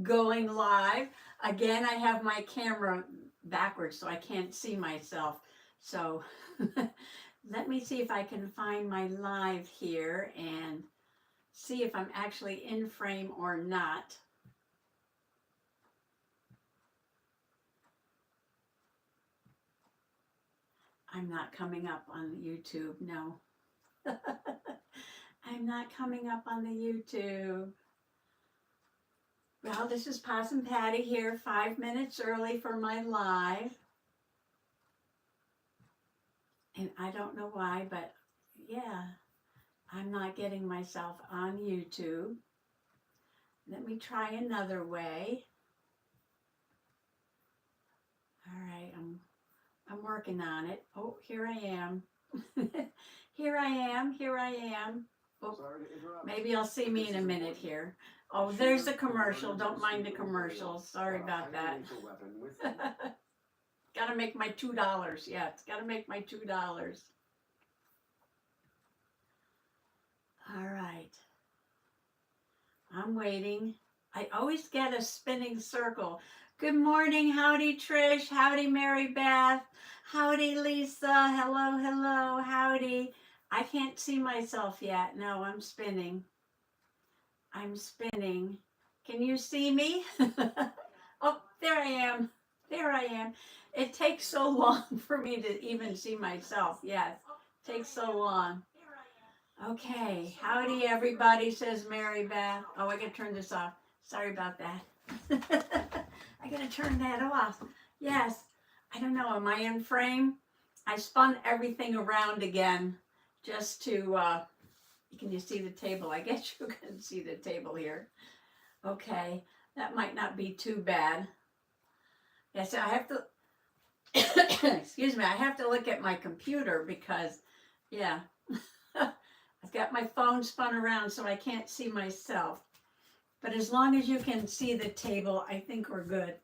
going live. Again, I have my camera backwards so I can't see myself. So let me see if I can find my live here and see if I'm actually in frame or not. I'm not coming up on YouTube, no. I'm not coming up on the YouTube. Well, this is Possum Patty here, 5 minutes early for my live. And I don't know why, but yeah, I'm not getting myself on YouTube. Let me try another way. All right, I'm working on it. Oh, here I am. Here I am. Here I am. Oh, maybe I'll see me in a minute here. Oh, there's a commercial. Don't mind the commercials. Sorry about that. Gotta make my $2. Yeah, it's gotta make my $2. All right. I'm waiting. I always get a spinning circle. Good morning. Howdy, Trish. Howdy, Mary Beth. Howdy, Lisa. Hello, hello. Howdy. I can't see myself yet. No, I'm spinning. I'm spinning. Can you see me? Oh, there I am. There I am. It takes so long for me to even see myself. Yes, it takes so long. Okay, howdy everybody, says Mary Beth. Oh, I gotta turn this off. Sorry about that. I gotta turn that off. Yes, I don't know, am I in frame? I spun everything around again just to, can you see the table? I guess you can see the table here. Okay, that might not be too bad. Yes, I have to, excuse me, I have to look at my computer because, yeah. I've got my phone spun around so I can't see myself. But as long as you can see the table, I think we're good.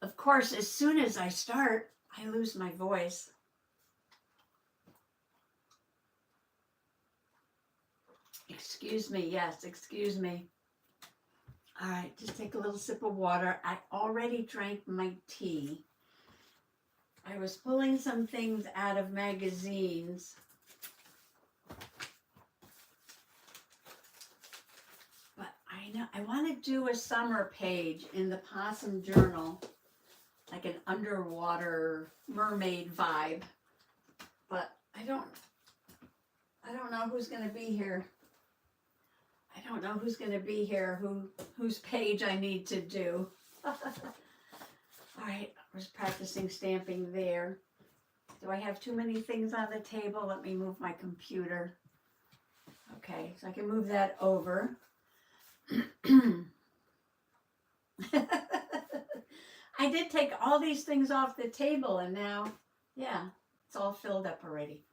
Of course, as soon as I start, I lose my voice. Excuse me, yes, excuse me. All right, just take a little sip of water. I already drank my tea. I was pulling some things out of magazines. But I know I want to do a summer page in the Possum Journal, like an underwater mermaid vibe. But I don't know who's going to be here. I don't know who's going to be here, whose page I need to do. All right, I was practicing stamping there. Do I have too many things on the table? Let me move my computer. Okay, so I can move that over. I did take all these things off the table and now, yeah, it's all filled up already.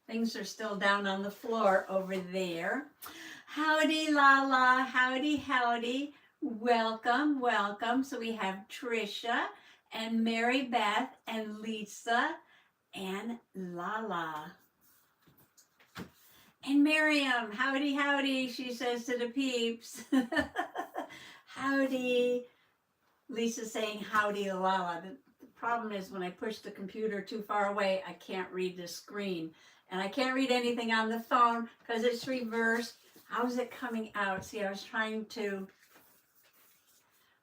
Things are still down on the floor over there. Howdy, Lala. Howdy, howdy. Welcome, welcome. So we have Trisha and Mary Beth and Lisa and Lala. And Miriam, howdy, howdy, she says to the peeps. Howdy. Lisa's saying howdy to Lala. The problem is when I push the computer too far away, I can't read the screen. And I can't read anything on the phone because it's reversed. How's it coming out? See, I was trying to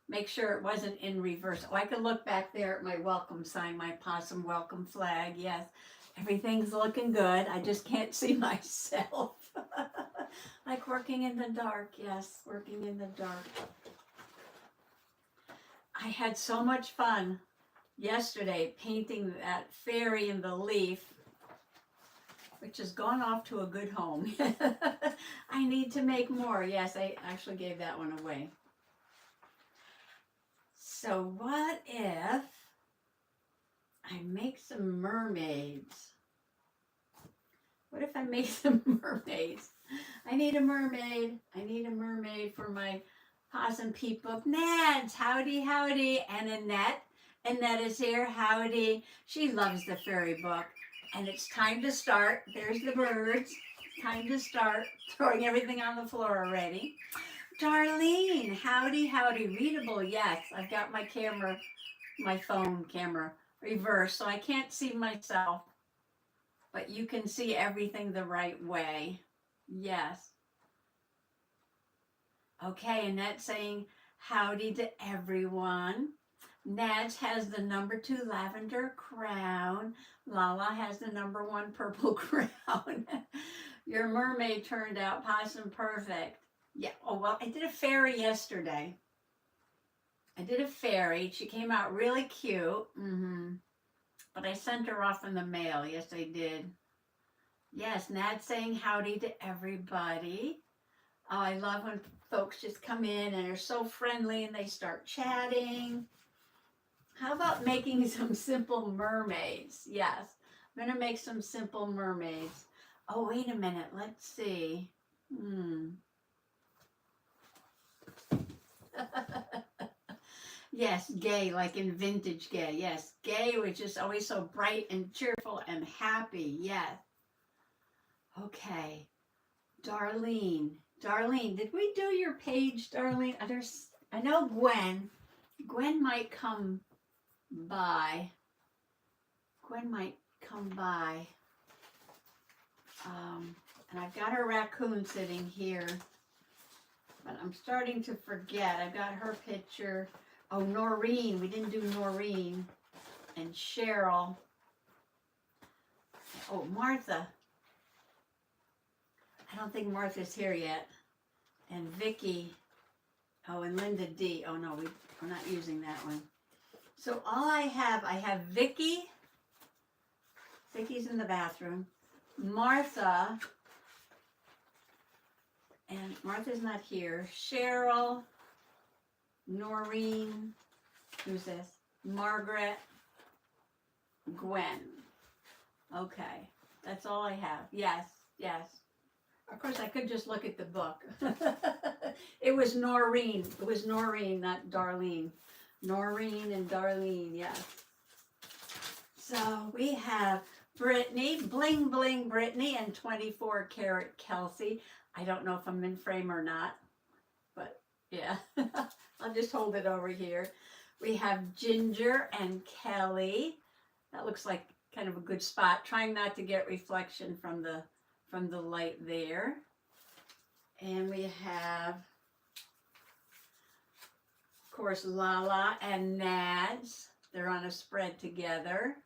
make sure it wasn't in reverse. Oh, I can look back there at my welcome sign, my possum welcome flag. Yes, everything's looking good. I just can't see myself. Like working in the dark. Yes, working in the dark. I had so much fun yesterday painting that fairy in the leaf, which has gone off to a good home. I need to make more. Yes, I actually gave that one away. So what if I make some mermaids? What if I make some mermaids? I need a mermaid. I need a mermaid for my Possum Peep book. Nads, howdy, howdy. And Annette. Annette is here. Howdy. She loves the fairy book. And it's time to start. There's the birds. time to start throwing everything on the floor already. Darlene, howdy, howdy. Readable, yes. I've got my camera, my phone camera reversed, so I can't see myself, but you can see everything the right way. Yes. Okay, Annette saying howdy to everyone. Nadge has the number 2 lavender crown. Lala has the number 1 purple crown. Your mermaid turned out Possum perfect. Yeah, oh well, I did a fairy yesterday. I did a fairy. She came out really cute. But I sent her off in the mail. Yes, I did. Yes, Nad saying howdy to everybody. Oh, I love when folks just come in and are so friendly and they start chatting. How about making some simple mermaids? Yes, I'm going to make some simple mermaids. Oh, wait a minute. Let's see. Yes, gay, like in vintage gay. Yes, gay was just always so bright and cheerful and happy. Yes. Okay. Darlene. Darlene, did we do your page, Darlene? I know Gwen. Gwen might come by. Gwen might come by. And I've got her raccoon sitting here. But I'm starting to forget. I've got her picture. Oh, Noreen. We didn't do Noreen. And Cheryl. Oh, Martha. I don't think Martha's here yet. And Vicky. Oh, and Linda D. Oh, no, we're not using that one. So all I have Vicky. Vicky's in the bathroom. Martha. And Martha's not here. Cheryl. Noreen. Who's this? Margaret. Gwen. Okay. That's all I have. Yes. Yes. Of course, I could just look at the book. It was Noreen. It was Noreen, not Darlene. Noreen and Darlene, yes. So we have Brittany, Bling Bling Brittany, and 24 Karat Kelsey. I don't know if I'm in frame or not, but yeah. I'll just hold it over here. We have Ginger and Kelly. That looks like kind of a good spot. Trying not to get reflection from the light there. And we have, of course, Lala and Nads. They're on a spread together.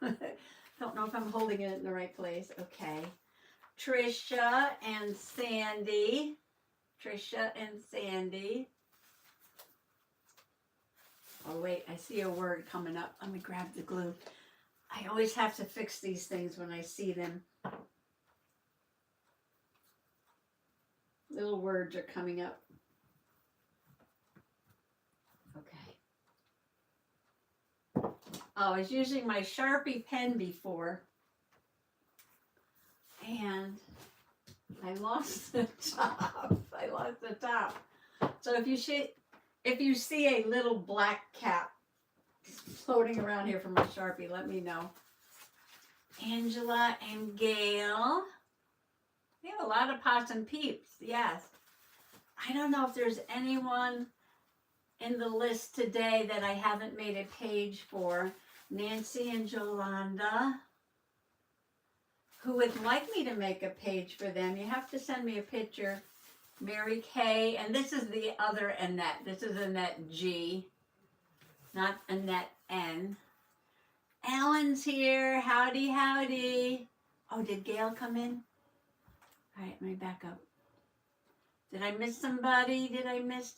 Don't know if I'm holding it in the right place. Okay. Trisha and Sandy. Trisha and Sandy. Oh, wait, I see a word coming up. Let me grab the glue. I always have to fix these things when I see them. Little words are coming up. Okay. Oh, I was using my Sharpie pen before. And I lost the top. I lost the top. So if you see a little black cap floating around here from my Sharpie, let me know. Angela and Gail. We have a lot of Possum Peeps, yes. I don't know if there's anyone in the list today that I haven't made a page for. Nancy and Jolanda. Who would like me to make a page for them? You have to send me a picture. Mary Kay, and this is the other Annette. This is Annette G, not Annette N. Alan's here. Howdy, howdy. Oh, did Gail come in? All right, let me back up. Did I miss somebody? Did I miss?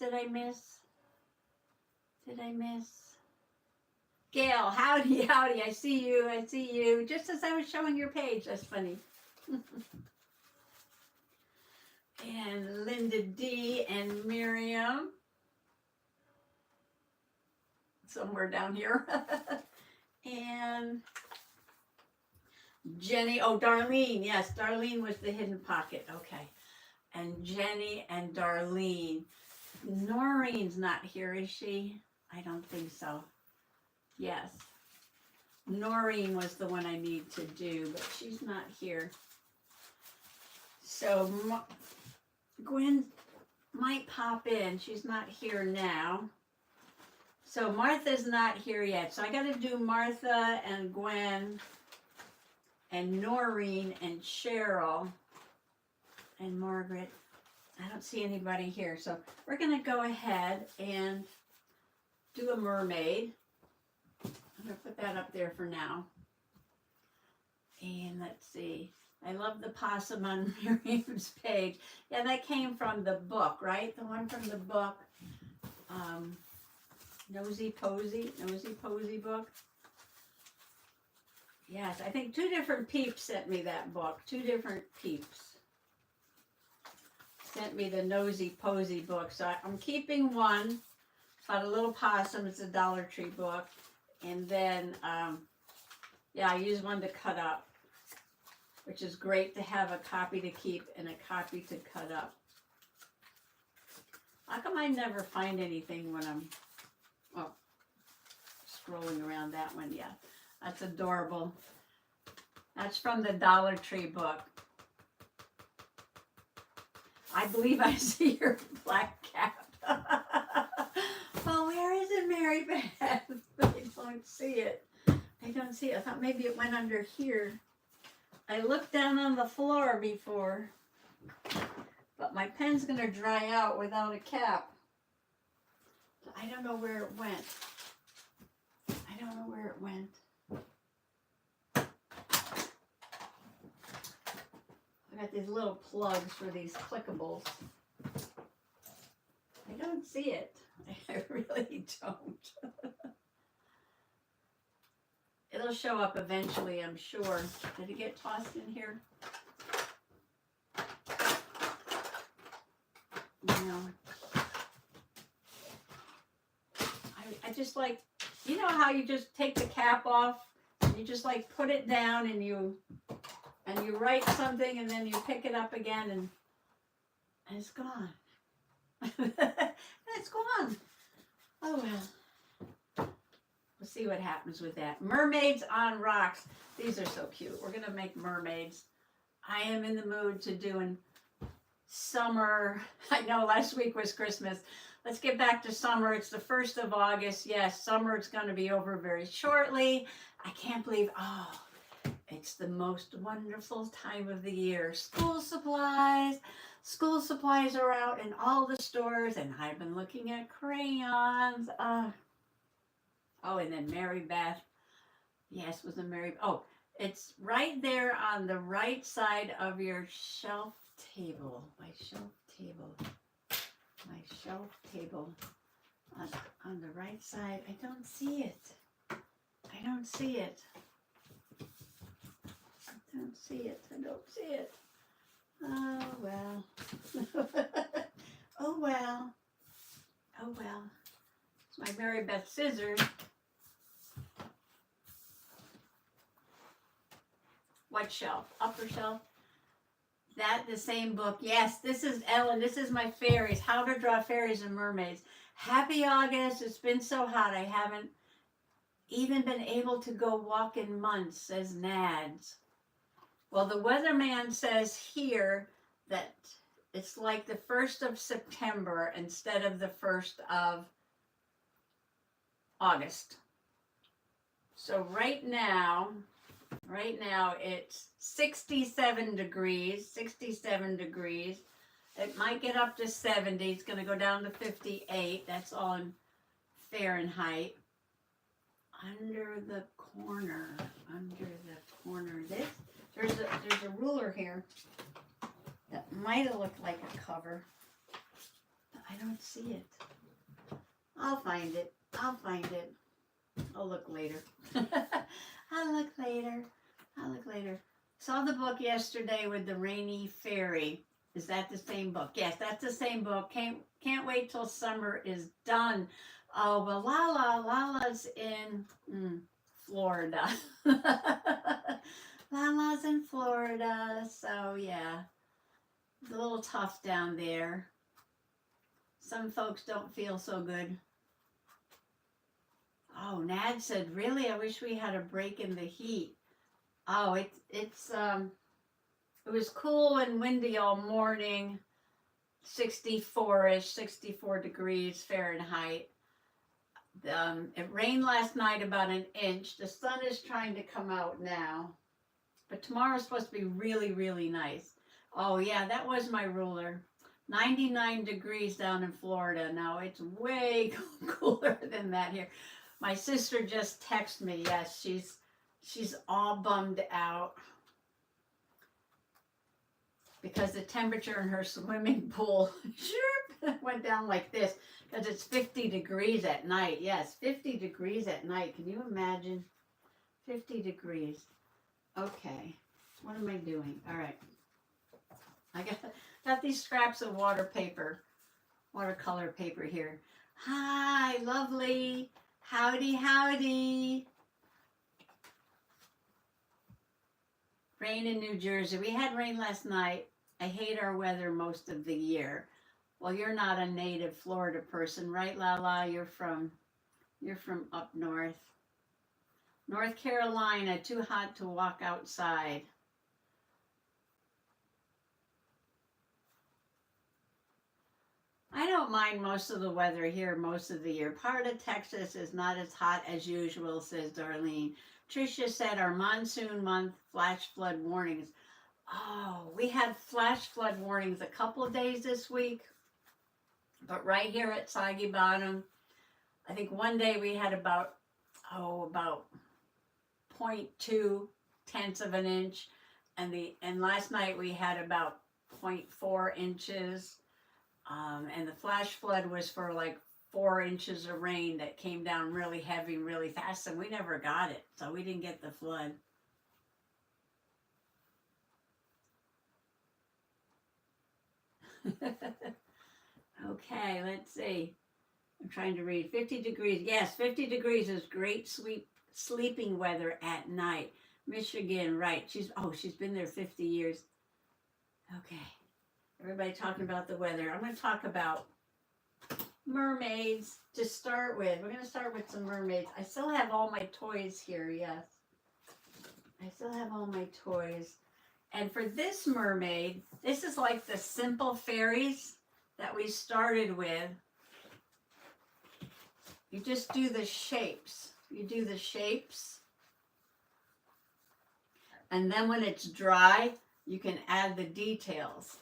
Gail, howdy, howdy. I see you. Just as I was showing your page. That's funny. And Linda D and Miriam. Somewhere down here. And Jenny, oh, Darlene. Yes, Darlene was the hidden pocket. Okay. And Jenny and Darlene. Noreen's not here, is she? I don't think so. Yes. Noreen was the one I need to do, but she's not here. So Gwen might pop in. She's not here now. So Martha's not here yet. So I got to do Martha and Gwen and Noreen and Cheryl and Margaret. I don't see anybody here. So we're going to go ahead and do a mermaid. I'm going to put that up there for now. And let's see. I love the possum on Miriam's page. Yeah, that came from the book, right? The one from the book. Nosy Posy book. Yes, I think 2 different Peeps sent me that book. 2 different Peeps sent me the Nosy Posy book. So I'm keeping one. It's about a little possum. It's a Dollar Tree book. And then, yeah, I use one to cut up, which is great to have a copy to keep and a copy to cut up. How come I never find anything when I'm scrolling around that one? Yeah, that's adorable. That's from the Dollar Tree book. I believe I see your black cap. Well, where is it, Mary Beth? I don't see it. I don't see it. I thought maybe it went under here. I looked down on the floor before, but my pen's going to dry out without a cap. I don't know where it went. I don't know where it went. I got these little plugs for these clickables. I don't see it. I really don't. It'll show up eventually, I'm sure. Did it get tossed in here? No. I just like, you know how you just take the cap off and you just like put it down and you write something and then you pick it up again and it's gone. It's gone. Oh well. We'll see what happens with that. Mermaids on rocks. These are so cute. We're gonna make mermaids. I am in the mood to doing summer. I know last week was Christmas. Let's get back to summer. It's the 1st of August. Yes, summer is going to be over very shortly. I can't believe, it's the most wonderful time of the year. School supplies are out in all the stores, and I've been looking at crayons. Oh, and then Mary Beth. Yes, was a Mary. Oh, it's right there on the right side of your shelf table. My shelf table. On the right side. I don't see it. I don't see it. Oh well. Oh well. It's my Mary Beth scissors. What shelf? Upper shelf? That the same book. Yes, this is Ellen. This is my fairies. How to draw fairies and mermaids. Happy August. It's been so hot. I haven't even been able to go walk in months, says Nads. Well, the weatherman says here that it's like the 1st of September instead of the 1st of August. So right now it's 67 degrees. It might get up to 70. It's going to go down to 58. That's all in Fahrenheit. Under the corner. There's a ruler here that might have looked like a cover. But I don't see it. I'll find it. I'll look later. I'll look later. Saw the book yesterday with the Rainy Fairy. Is that the same book? Yes, that's the same book. Can't wait till summer is done. Oh, well, Lala's in Florida. Lala's in Florida, so yeah. It's a little tough down there. Some folks don't feel so good. Oh, Nad said, really? I wish we had a break in the heat. Oh, it's It was cool and windy all morning, 64-ish, 64 degrees Fahrenheit. It rained last night about an inch. The sun is trying to come out now. But tomorrow's supposed to be really, really nice. Oh, yeah, that was my ruler. 99 degrees down in Florida. Now, it's way cooler than that here. My sister just texted me. Yes, she's all bummed out because the temperature in her swimming pool went down like this because it's 50 degrees at night. Yes, 50 degrees at night. Can you imagine? 50 degrees. Okay, what am I doing? All right. I got these scraps of watercolor paper here. Hi, lovely. Howdy, howdy. Rain in New Jersey. We had rain last night. I hate our weather most of the year. Well, you're not a native Florida person, right, Lala? You're from up north. North Carolina, too hot to walk outside. I don't mind most of the weather here most of the year. Part of Texas is not as hot as usual, says Darlene. Tricia said our monsoon month flash flood warnings. Oh, we had flash flood warnings a couple of days this week. But right here at Soggy Bottom, I think one day we had about 0.2 tenths of an inch. And last night we had about 0.4 inches. And the flash flood was for like 4 inches of rain that came down really heavy, really fast, and we never got it. So we didn't get the flood. Okay, let's see. I'm trying to read. 50 degrees. Yes, 50 degrees is great sleeping weather at night. Michigan, right. She's been there 50 years. Okay. Everybody talking about the weather. I'm going to talk about mermaids to start with. We're going to start with some mermaids. I still have all my toys here, yes. I still have all my toys. And for this mermaid, this is like the simple fairies that we started with. You just do the shapes. You do the shapes. And then when it's dry, you can add the details.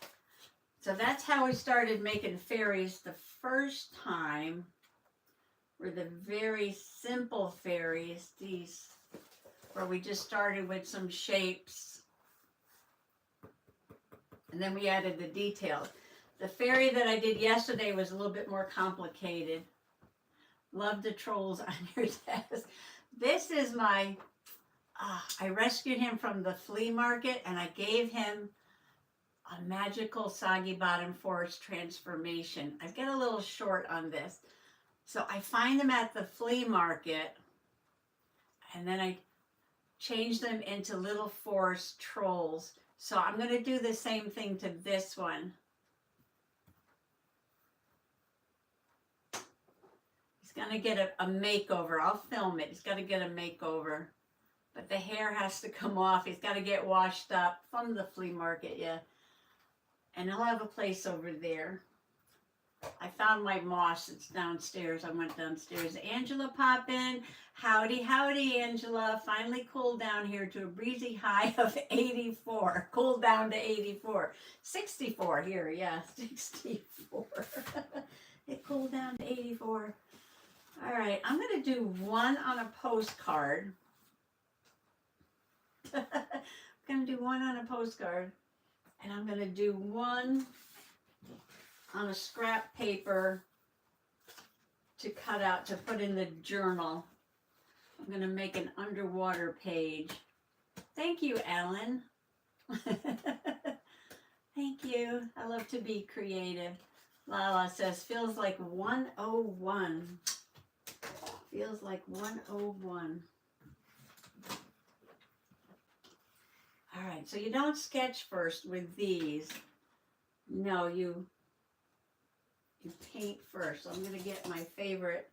So that's how we started making fairies the first time. Were the very simple fairies, these, where we just started with some shapes. And then we added the details. The fairy that I did yesterday was a little bit more complicated. Love the trolls on your desk. This is my, I rescued him from the flea market and I gave him a magical Soggy Bottom Forest transformation. I get a little short on this. So I find them at the flea market and then I change them into little forest trolls. So I'm going to do the same thing to this one. He's going to get a makeover. I'll film it. He's got to get a makeover. But the hair has to come off. He's got to get washed up from the flea market, yeah. And he'll have a place over there. I found my moss. It's downstairs. I went downstairs. Angela pop in. Howdy, howdy, Angela. Finally cooled down here to a breezy high of 84. Cooled down to 84. 64 here, yeah, 64. It cooled down to 84. All right, I'm going to do one on a postcard. I'm going to do one on a postcard. And I'm going to do one on a scrap paper to cut out to put in the journal. I'm going to make an underwater page. Thank you, Ellen. Thank you. I love to be creative. Lala says, feels like 101. Feels like 101. All right, so you don't sketch first with these. No, you paint first. So I'm going to get my favorite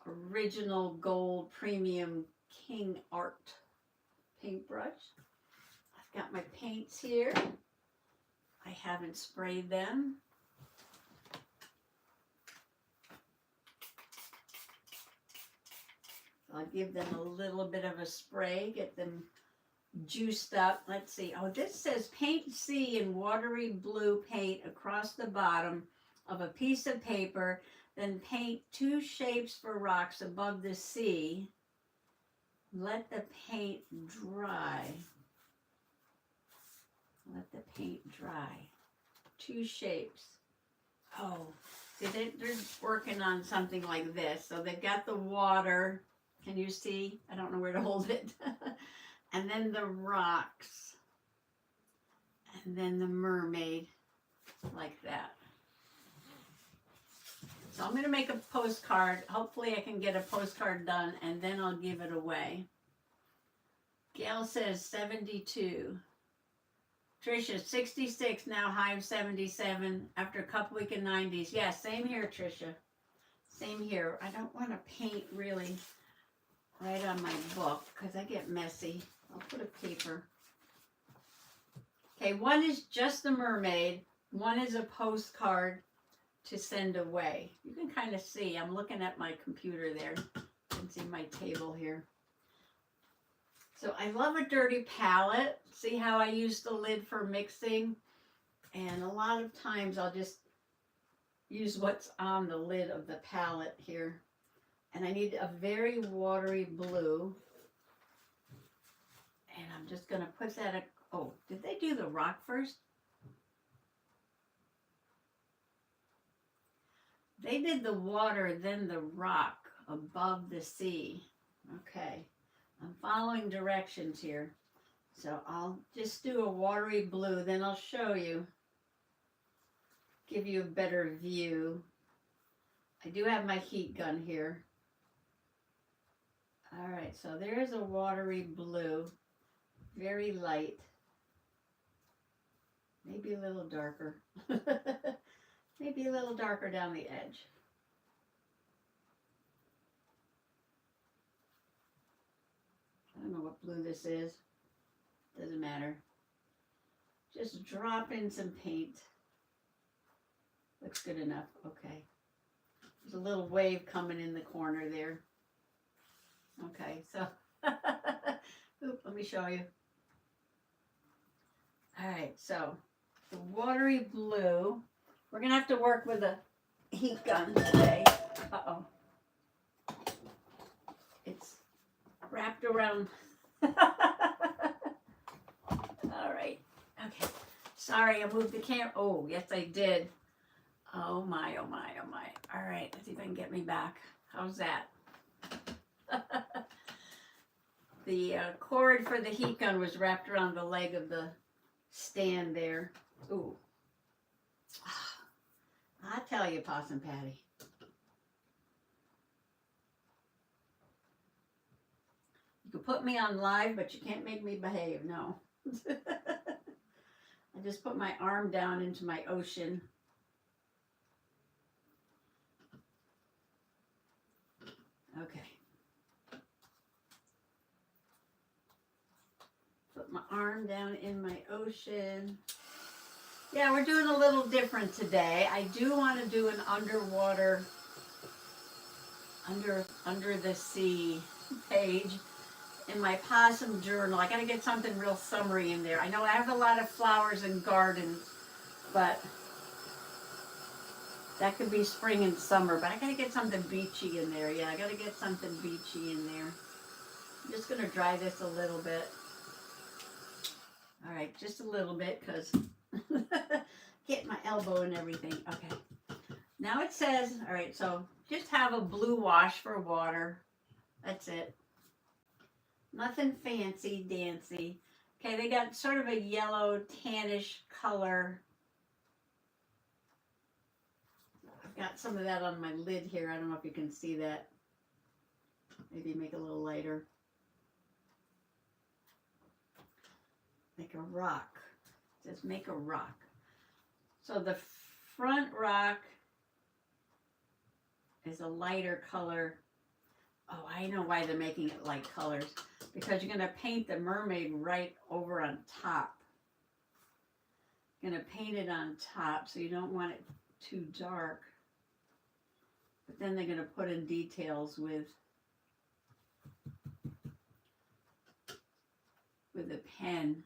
original gold premium King Art paintbrush. I've Got my paints here. I haven't sprayed them. I'll give them a little bit of a spray, get them juiced up. Let's see. Oh, this says paint C in watery blue paint across the bottom of a piece of paper, then paint 2 shapes for rocks above the C. Let the paint dry. Let the paint dry. 2 shapes. Oh, see, they're working on something like this. So they've got the water. Can you see? I don't know where to hold it. And then the rocks. And then the mermaid, like that. So I'm going to make a postcard. Hopefully I can get a postcard done, and then I'll give it away. Gail says 72. Tricia, 66, now high of 77 after a couple week in 90s. Yeah, same here, Tricia. Same here. I don't want to paint really right on my book because I get messy. I'll put a paper. Okay, one is just the mermaid. One is a postcard to send away. You can kind of see. I'm looking at my computer there. You can see my table here. So I love a dirty palette. See how I use the lid for mixing? And a lot of times I'll just use what's on the lid of the palette here. And I need a very watery blue. And I'm just going to put that, oh, did they do the rock first? They did the water, then the rock above the sea. Okay. I'm following directions here. So I'll just do a watery blue, then I'll show you. Give you a better view. I do have my heat gun here. All right, so there's a watery blue. Very light. Maybe a little darker. Maybe a little darker down the edge. I don't know what blue this is. Doesn't matter. Just drop in some paint. Looks good enough. Okay. There's a little wave coming in the corner there. Okay, so oop, let me show you. All right, so the watery blue. We're going to have to work with a heat gun today. Uh-oh. It's wrapped around. All right. Okay. Sorry, I moved the camera. Oh, yes, I did. Oh, my, oh, my, oh, my. All right. Let's see if I can get me back. How's that? The cord for the heat gun was wrapped around the leg of the stand there. Ooh. I tell you, Possum Patty. You can put me on live, but you can't make me behave. No. I just put my arm down into my ocean. Okay. Put my arm down in my ocean. Yeah, we're doing a little different today. I do want to do an underwater, under the sea page in my Possum journal. I got to get something real summery in there. I know I have a lot of flowers and gardens, but that could be spring and summer. But I got to get something beachy in there. Yeah, I got to get something beachy in there. I'm just going to dry this a little bit. All right, just a little bit because hit my elbow and everything. Okay. Now it says, all right, so just have a blue wash for water. That's it. Nothing fancy dancy. Okay, they got sort of a yellow tannish color. I've got some of that on my lid here. I don't know if you can see that. Maybe make it a little lighter. Make a rock. It says make a rock. So the front rock is a lighter color. Oh, I know why they're making it light colors. Because you're going to paint the mermaid right over on top. You're going to paint it on top, so you don't want it too dark. But then they're going to put in details with a pen.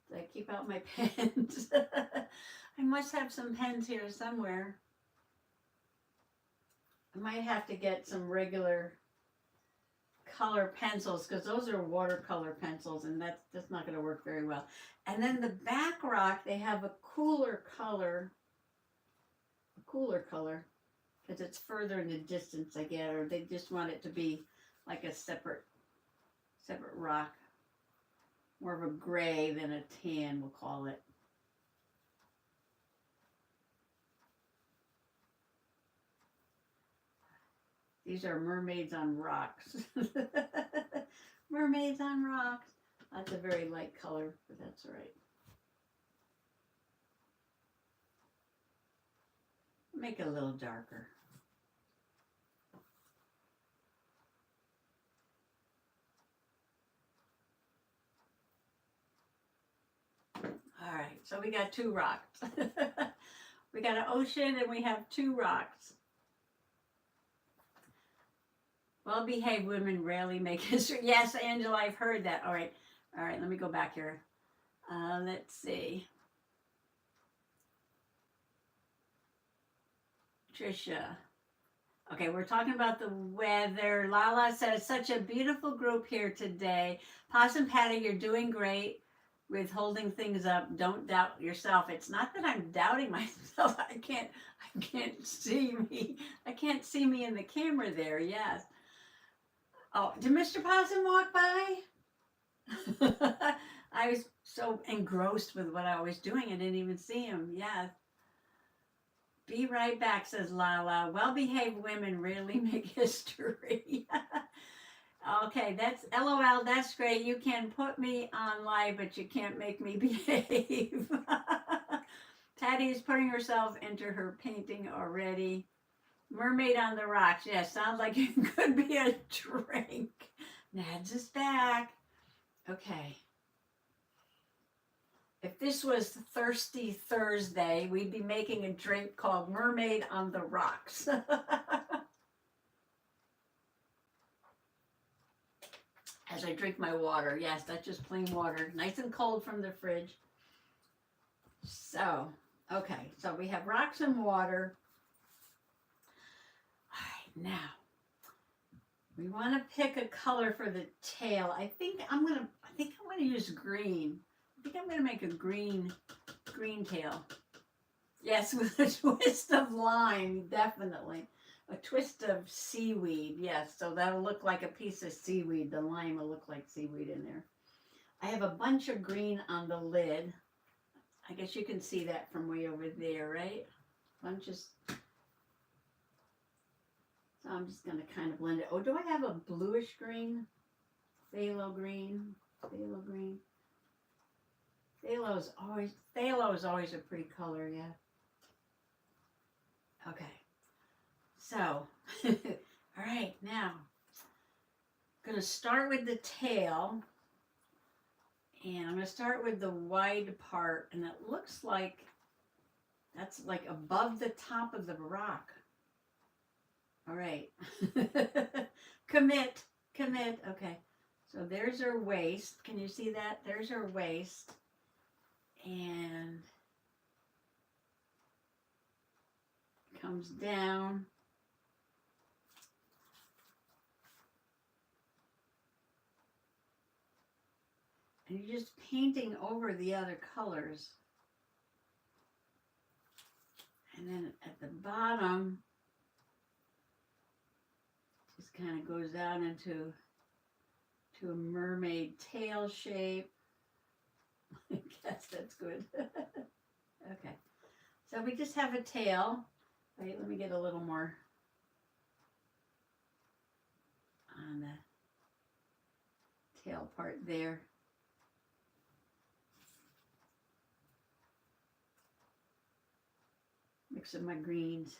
Did I keep out my pens? I must have some pens here somewhere. I might have to get some regular color pencils because those are watercolor pencils and that's not going to work very well. And then the back rock, they have a cooler color because it's further in the distance, I get, or they just want it to be like a separate rock, more of a gray than a tan, we'll call it. These are mermaids on rocks. Mermaids on rocks. That's a very light color, but that's all right. Make it a little darker. All right, so we got 2 rocks. We got an ocean and we have 2 rocks. Well-behaved women rarely make history. Yes, Angela, I've heard that. All right, let me go back here. Let's see. Trisha. Okay, we're talking about the weather. Lala says, such a beautiful group here today. Possum Patty, you're doing great with holding things up. Don't doubt yourself. It's not that I'm doubting myself. I can't see me. I can't see me in the camera there. Yes. Oh, did Mr. Possum walk by? I was so engrossed with what I was doing, I didn't even see him. Yeah. Be right back, says Lala. Well-behaved women rarely make history. Okay, that's LOL. That's great. You can put me on live, but you can't make me behave. Patty is putting herself into her painting already. Mermaid on the rocks. Yeah, sounds like it could be a drink. Nads is back. Okay. If this was Thirsty Thursday, we'd be making a drink called Mermaid on the Rocks. As I drink my water. Yes, that's just plain water. Nice and cold from the fridge. So, okay. So we have rocks and water. Now, we want to pick a color for the tail. I think I'm gonna use green. I think I'm gonna make a green tail. Yes, with a twist of lime, definitely. A twist of seaweed, yes. So that'll look like a piece of seaweed. The lime will look like seaweed in there. I have a bunch of green on the lid. I guess you can see that from way over there, right? Bunches. So I'm just going to kind of blend it. Oh, do I have a bluish green? Phthalo green. Phthalo green. Phthalo is always a pretty color, yeah. Okay. So, all right, now I'm going to start with the tail. And I'm going to start with the wide part. And it looks like that's like above the top of the rock. All right. Commit. Okay. So there's her waist. Can you see that? There's her waist. And comes down. And you're just painting over the other colors. And then at the bottom, just kind of goes out into a mermaid tail shape. I guess that's good. Okay. So we just have a tail. Wait, let me get a little more on the tail part there. Mix of my greens.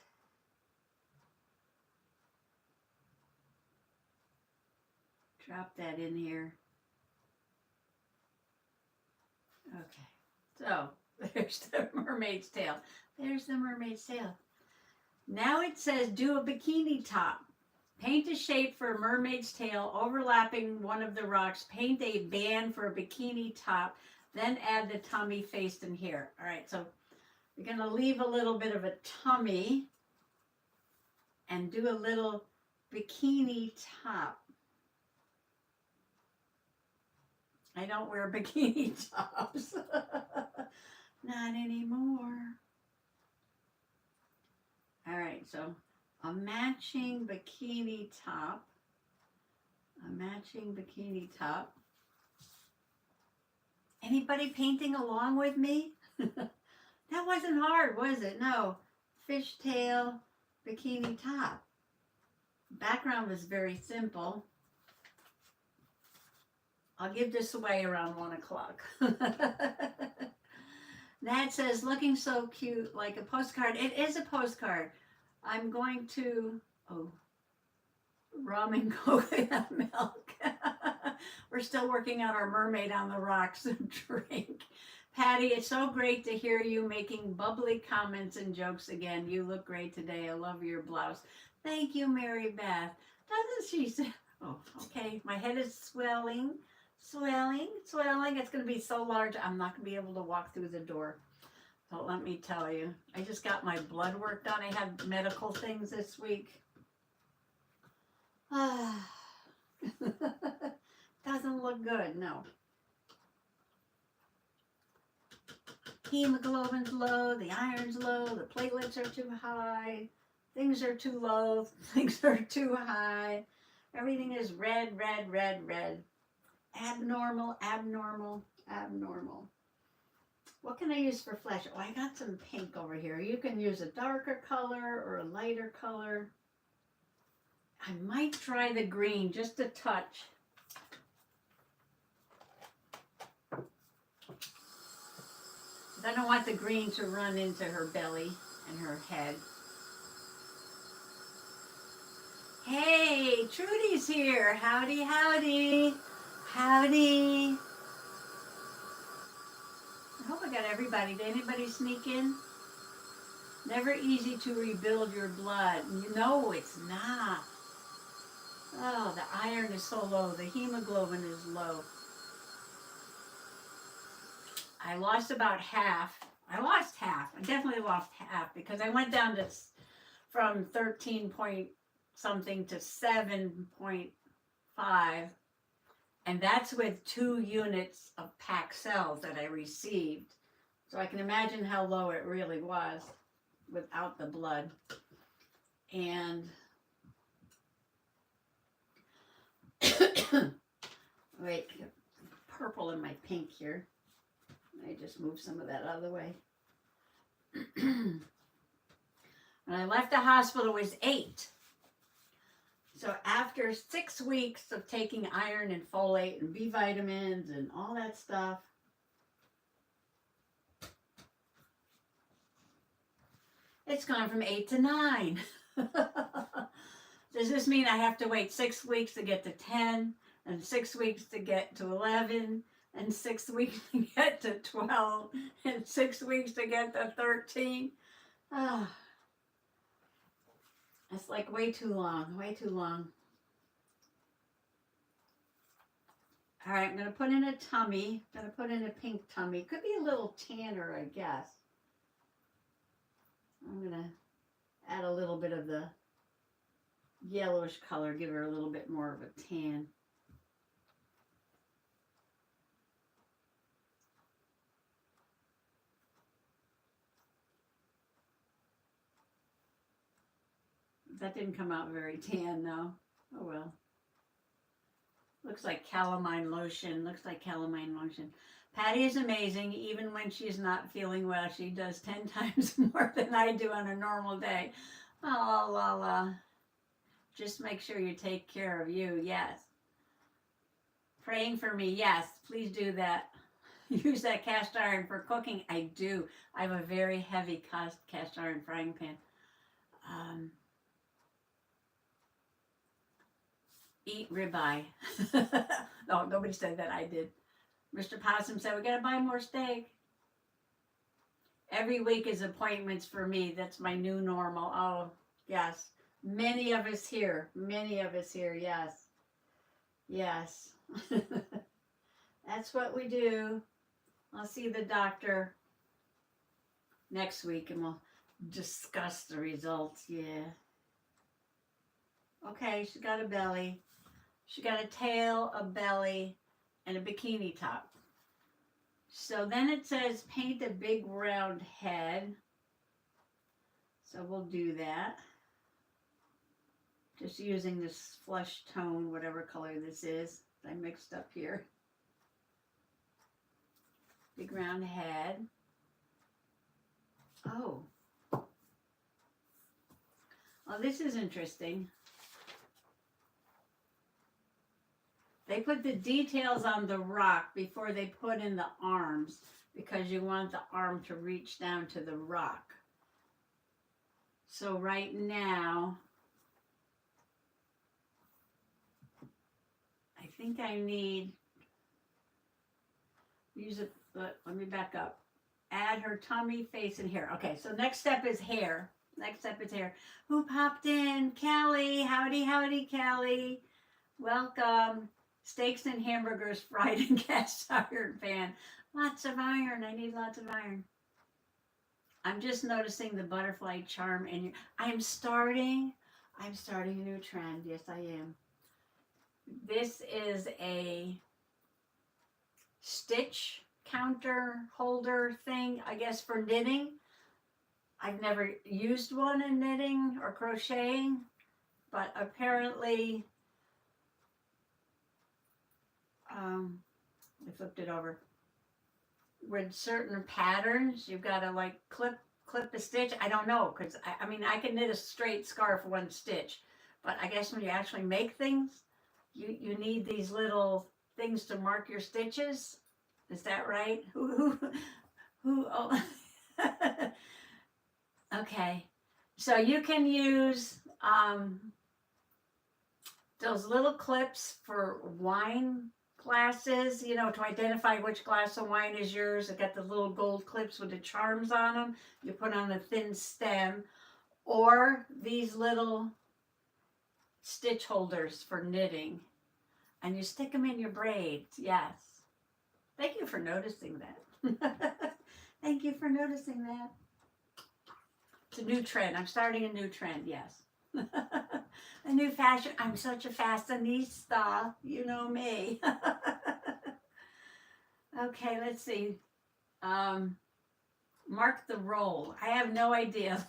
Drop that in here. Okay. So, there's the mermaid's tail. There's the mermaid's tail. Now it says do a bikini top. Paint a shape for a mermaid's tail overlapping one of the rocks. Paint a band for a bikini top. Then add the tummy faced in here. All right, so we're going to leave a little bit of a tummy and do a little bikini top. I don't wear bikini tops. Not anymore. All right, so a matching bikini top. A matching bikini top. Anybody painting along with me? That wasn't hard, was it? No. Fishtail, bikini top. Background was very simple. I'll give this away around 1 o'clock. That says, looking so cute, like a postcard. It is a postcard. I'm going to, rum and coconut milk. We're still working on our mermaid on the rocks drink. Patty, it's so great to hear you making bubbly comments and jokes again. You look great today. I love your blouse. Thank you, Mary Beth. Doesn't she say? Oh, okay. My head is swelling. It's going to be so large, I'm not going to be able to walk through the door. Don't let me tell you. I just got my blood work done. I had medical things this week. Doesn't look good, no. Hemoglobin's low, the iron's low, the platelets are too high, things are too low, things are too high. Everything is red. Abnormal. What can I use for flesh? Oh, I got some pink over here. You can use a darker color or a lighter color. I might try the green, just a touch. I don't want the green to run into her belly and her head. Hey, Trudy's here. Howdy. I hope I got everybody. Did anybody sneak in? Never easy to rebuild your blood. No, it's not. Oh, the iron is so low. The hemoglobin is low. I lost about half. I definitely lost half because I went down to from 13 point something to 7.5. And that's with 2 units of packed cells that I received. So I can imagine how low it really was without the blood. And wait, purple in my pink here. I just moved some of that out of the way. When I left the hospital, it was 8. So after 6 weeks of taking iron and folate and B vitamins and all that stuff, it's gone from 8 to 9. Does this mean I have to wait 6 weeks to get to 10 and 6 weeks to get to 11? And 6 weeks to get to 12, and 6 weeks to get to 13. Oh, it's like way too long. All right, I'm going to put in a tummy. I'm going to put in a pink tummy. Could be a little tanner, I guess. I'm going to add a little bit of the yellowish color, give her a little bit more of a tan. That didn't come out very tan, though. Oh, well. Looks like calamine lotion. Patty is amazing. Even when she's not feeling well, she does 10 times more than I do on a normal day. Oh, well, just make sure you take care of you. Yes. Praying for me. Yes, please do that. Use that cast iron for cooking. I do. I have a very heavy cast iron frying pan. eat ribeye. No, nobody said that. I did. Mr. Possum said, we got to buy more steak. Every week is appointments for me. That's my new normal. Oh, yes. Many of us here. Many of us here. Yes. Yes. That's what we do. I'll see the doctor next week and we'll discuss the results. Yeah. Okay, she got a belly. She got a tail, a belly, and a bikini top. So then it says paint a big round head. So we'll do that. Just using this flesh tone, whatever color this is. I mixed up here. Big round head. Oh. Well, this is interesting. They put the details on the rock before they put in the arms because you want the arm to reach down to the rock. So right now, I think I need, use it, let me back up. Add her tummy, face, and hair. Okay, so next step is hair. Next step is hair. Who popped in? Callie. Howdy, howdy, Callie. Welcome. Steaks and hamburgers fried in cast iron pan. Lots of iron. I need lots of iron. I'm just noticing the butterfly charm in you. I'm starting a new trend. Yes, I am. This is a stitch counter holder thing, I guess, for knitting. I've never used one in knitting or crocheting, but apparently, I flipped it over. With certain patterns, you've got to like clip a stitch. I don't know, because I mean, I can knit a straight scarf one stitch, but I guess when you actually make things, you need these little things to mark your stitches. Is that right? Who oh. Okay, so you can use those little clips for wine glasses, you know, to identify which glass of wine is yours. They got the little gold clips with the charms on them. You put on a thin stem, or these little stitch holders for knitting, and you stick them in your braids. Yes. Thank you for noticing that. Thank you for noticing that. It's a new trend. I'm starting a new trend, yes. A new fashion. I'm such a fashionista. You know me. Okay, let's see. Mark the roll. I have no idea.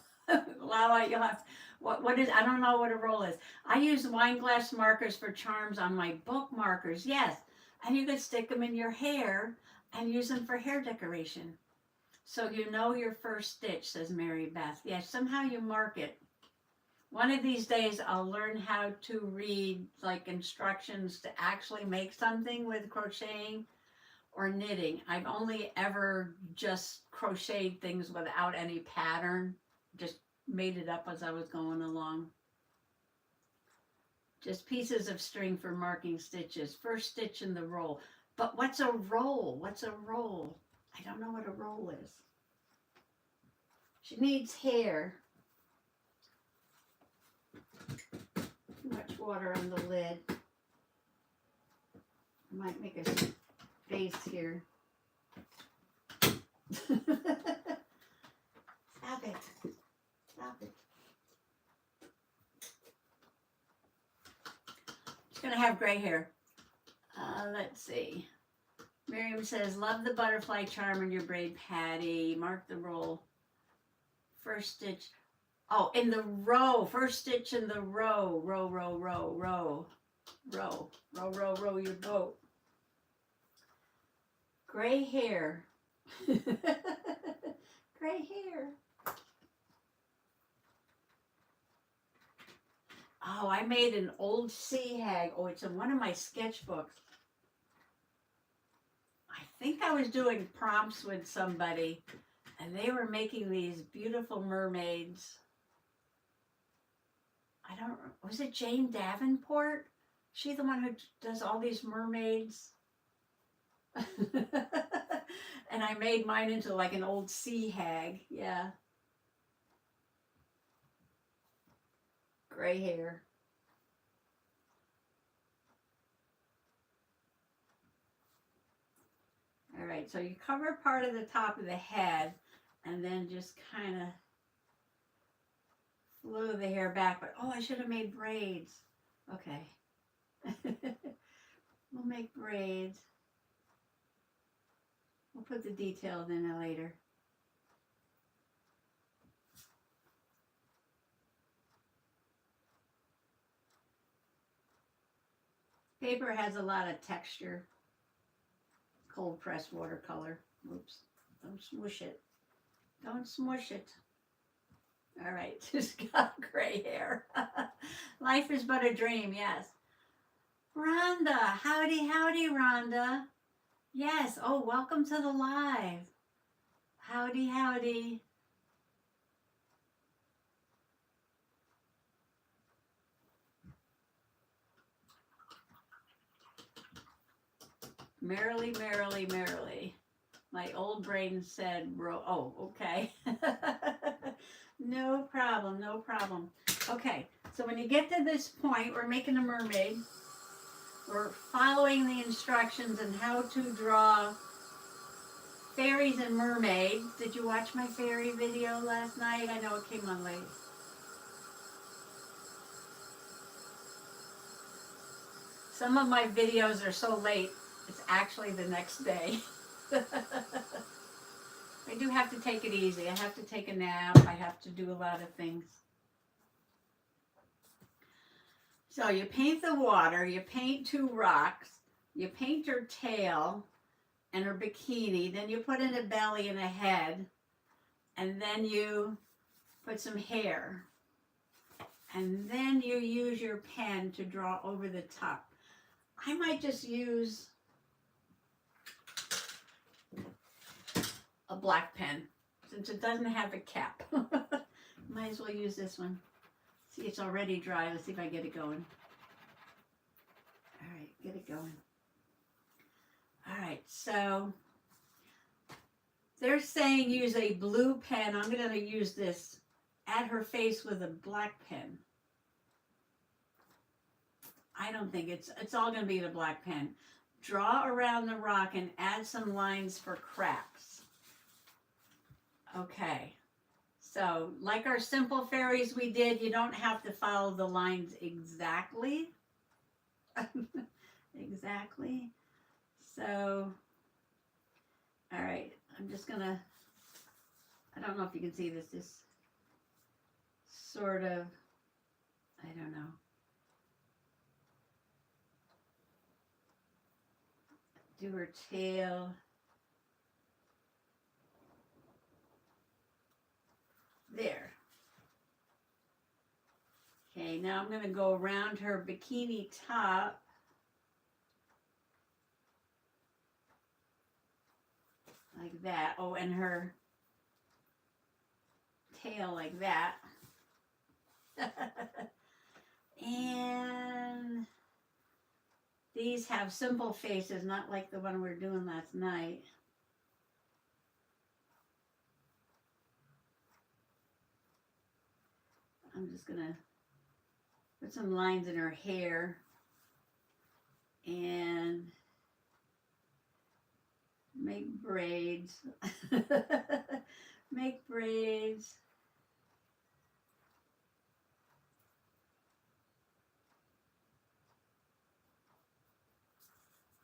Lala, you'll have, what is, I don't know what a roll is. I use wine glass markers for charms on my book markers. Yes. And you could stick them in your hair and use them for hair decoration. So you know your first stitch, says Mary Beth. Yes, somehow you mark it. One of these days I'll learn how to read like instructions to actually make something with crocheting or knitting. I've only ever just crocheted things without any pattern. Just made it up as I was going along. Just pieces of string for marking stitches. First stitch in the roll. But what's a roll? What's a roll? I don't know what a roll is. She needs hair. Too much water on the lid. I might make a face here. Stop it. Stop it. She's going to have gray hair. Let's see. Miriam says, love the butterfly charm in your braid, Patty. Mark the roll. First stitch. Oh, in the row. First stitch in the row. Row, row, row, row. Row, row, row, row your boat. Gray hair. Gray hair. Oh, I made an old sea hag. Oh, it's in one of my sketchbooks. I think I was doing prompts with somebody, and they were making these beautiful mermaids. I don't, was it Jane Davenport? She the one who does all these mermaids? And I made mine into like an old sea hag. Yeah. Gray hair. All right, so you cover part of the top of the head and then just kind of flow the hair back. But oh, I should have made braids. Okay. We'll make braids. We'll put the details in it later. Paper has a lot of texture. Cold pressed watercolor. Oops. Don't smush it. Don't smush it. All right. Just got gray hair. Life is but a dream. Yes. Rhonda. Howdy, howdy, Rhonda. Yes. Oh, welcome to the live. Howdy, howdy. Merrily, merrily, merrily. My old brain said, oh, okay. No problem, no problem. Okay, so when you get to this point, we're making a mermaid. We're following the instructions on how to draw fairies and mermaids. Did you watch my fairy video last night? I know it came on late. Some of my videos are so late, it's actually the next day. I do have to take it easy. I have to take a nap. I have to do a lot of things. So you paint the water, you paint two rocks, you paint her tail and her bikini, then you put in a belly and a head, and then you put some hair. And then you use your pen to draw over the top. I might just use a black pen since it doesn't have a cap. Might as well use this one. See, it's already dry. Let's see if I get it going. All right, get it going. All right, so they're saying use a blue pen. I'm going to use this at her face with a black pen. I don't think it's all going to be the black pen. Draw around the rock and add some lines for cracks. Okay, so like our simple fairies we did, you don't have to follow the lines exactly. Exactly. So, all right, I'm just gonna, I don't know if you can see this, just sort of, I don't know. Do her tail. There. Okay, now I'm going to go around her bikini top. Like that. Oh, and her tail like that. And these have simple faces, not like the one we were doing last night. I'm just going to put some lines in her hair and make braids. Make braids.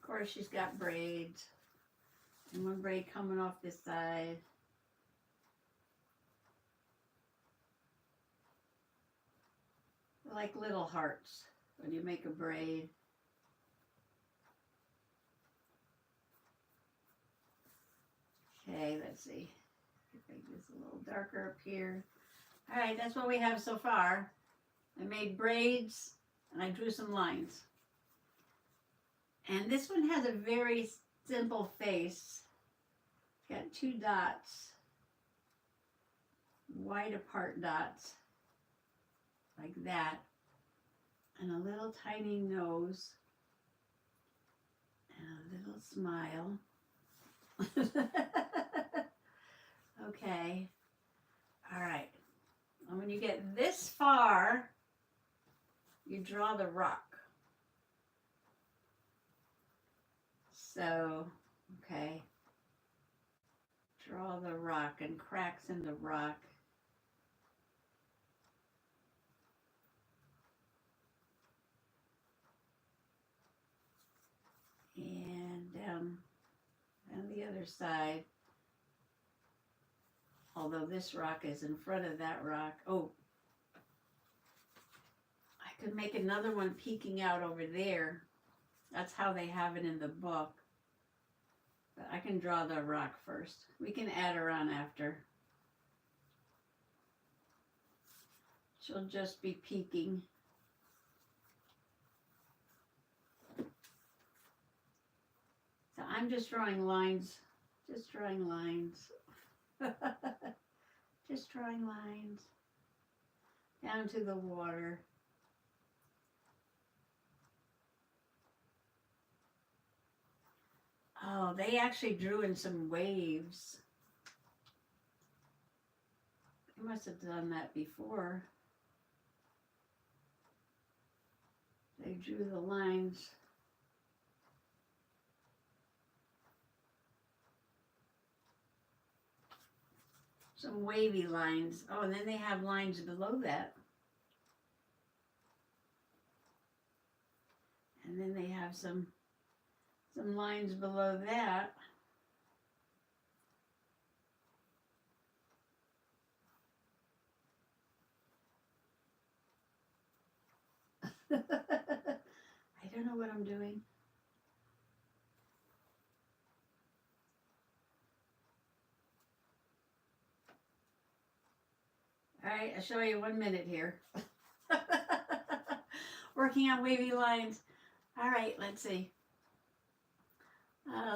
Of course, she's got braids. And one braid coming off this side. Like little hearts when you make a braid. Okay, let's see. Make this a little darker up here. All right, that's what we have so far. I made braids and I drew some lines. And this one has a very simple face. It's got two dots, wide apart dots, like that. and a little tiny nose and a little smile. Okay. All right. And when you get this far, you draw the rock. So, okay. Draw the rock and cracks in the rock. And down the other side. Although this rock is in front of that rock. Oh, I could make another one peeking out over there. That's how they have it in the book. But I can draw the rock first. We can add her on after. She'll just be peeking. So I'm just drawing lines. Just drawing lines. Just drawing lines. Down to the water. Oh, they actually drew in some waves. They must have done that before. They drew the lines. Some wavy lines. Oh, and then they have lines below that. And then they have some lines below that. I don't know what I'm doing. All right, I'll show you 1 minute here. Working on wavy lines. All right, let's see.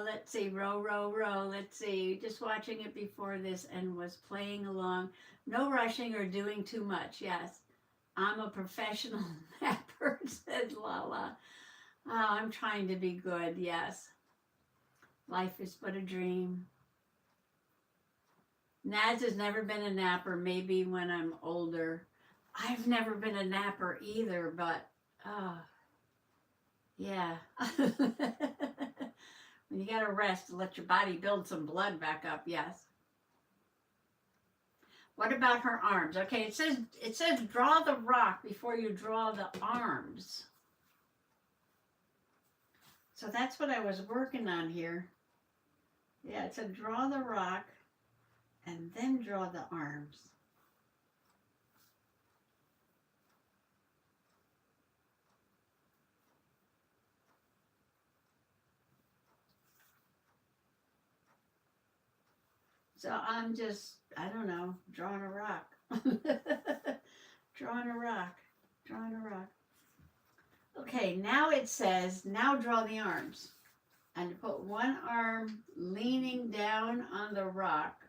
Let's see, row, row, row. Let's see, just watching it before this and was playing along. No rushing or doing too much. Yes, I'm a professional mapper, said Lala. Oh, I'm trying to be good. Yes. Life is but a dream. Naz has never been a napper, maybe when I'm older. I've never been a napper either, but, yeah. When you gotta rest to let your body build some blood back up, yes. What about her arms? Okay, it says draw the rock before you draw the arms. So that's what I was working on here. Yeah, it said draw the rock and then draw the arms. So I'm just, I don't know, drawing a rock. Drawing a rock. Drawing a rock. Okay, now it says, now draw the arms. And put one arm leaning down on the rock.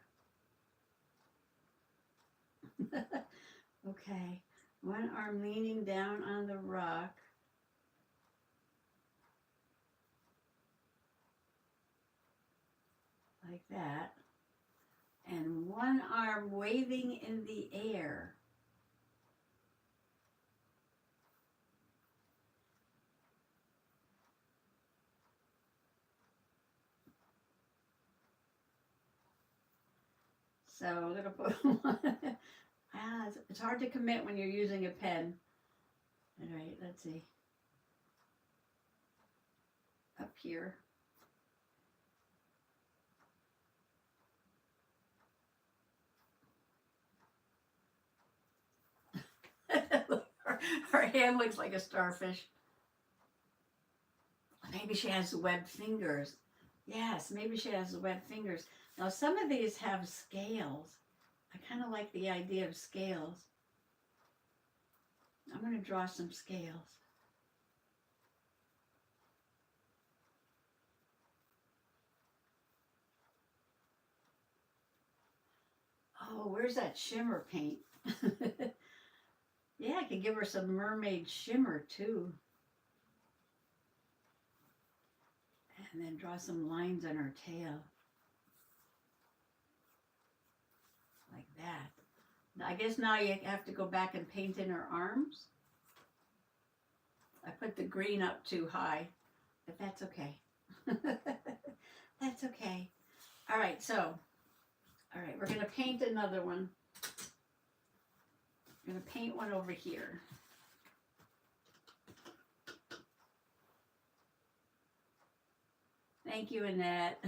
Okay, one arm leaning down on the rock. Like that. And one arm waving in the air. So I'm going to put one. It's hard to commit when you're using a pen. All right, let's see. Up here. Her hand looks like a starfish. Maybe she has webbed fingers. Yes, maybe she has webbed fingers. Now some of these have scales. I kind of like the idea of scales. I'm going to draw some scales. Oh, where's that shimmer paint? Yeah, I could give her some mermaid shimmer too. And then draw some lines on her tail. Like that. I guess now you have to go back and paint in her arms. I put the green up too high, but that's okay. That's okay. All right, we're going to paint another one. I'm going to paint one over here. Thank you, Annette.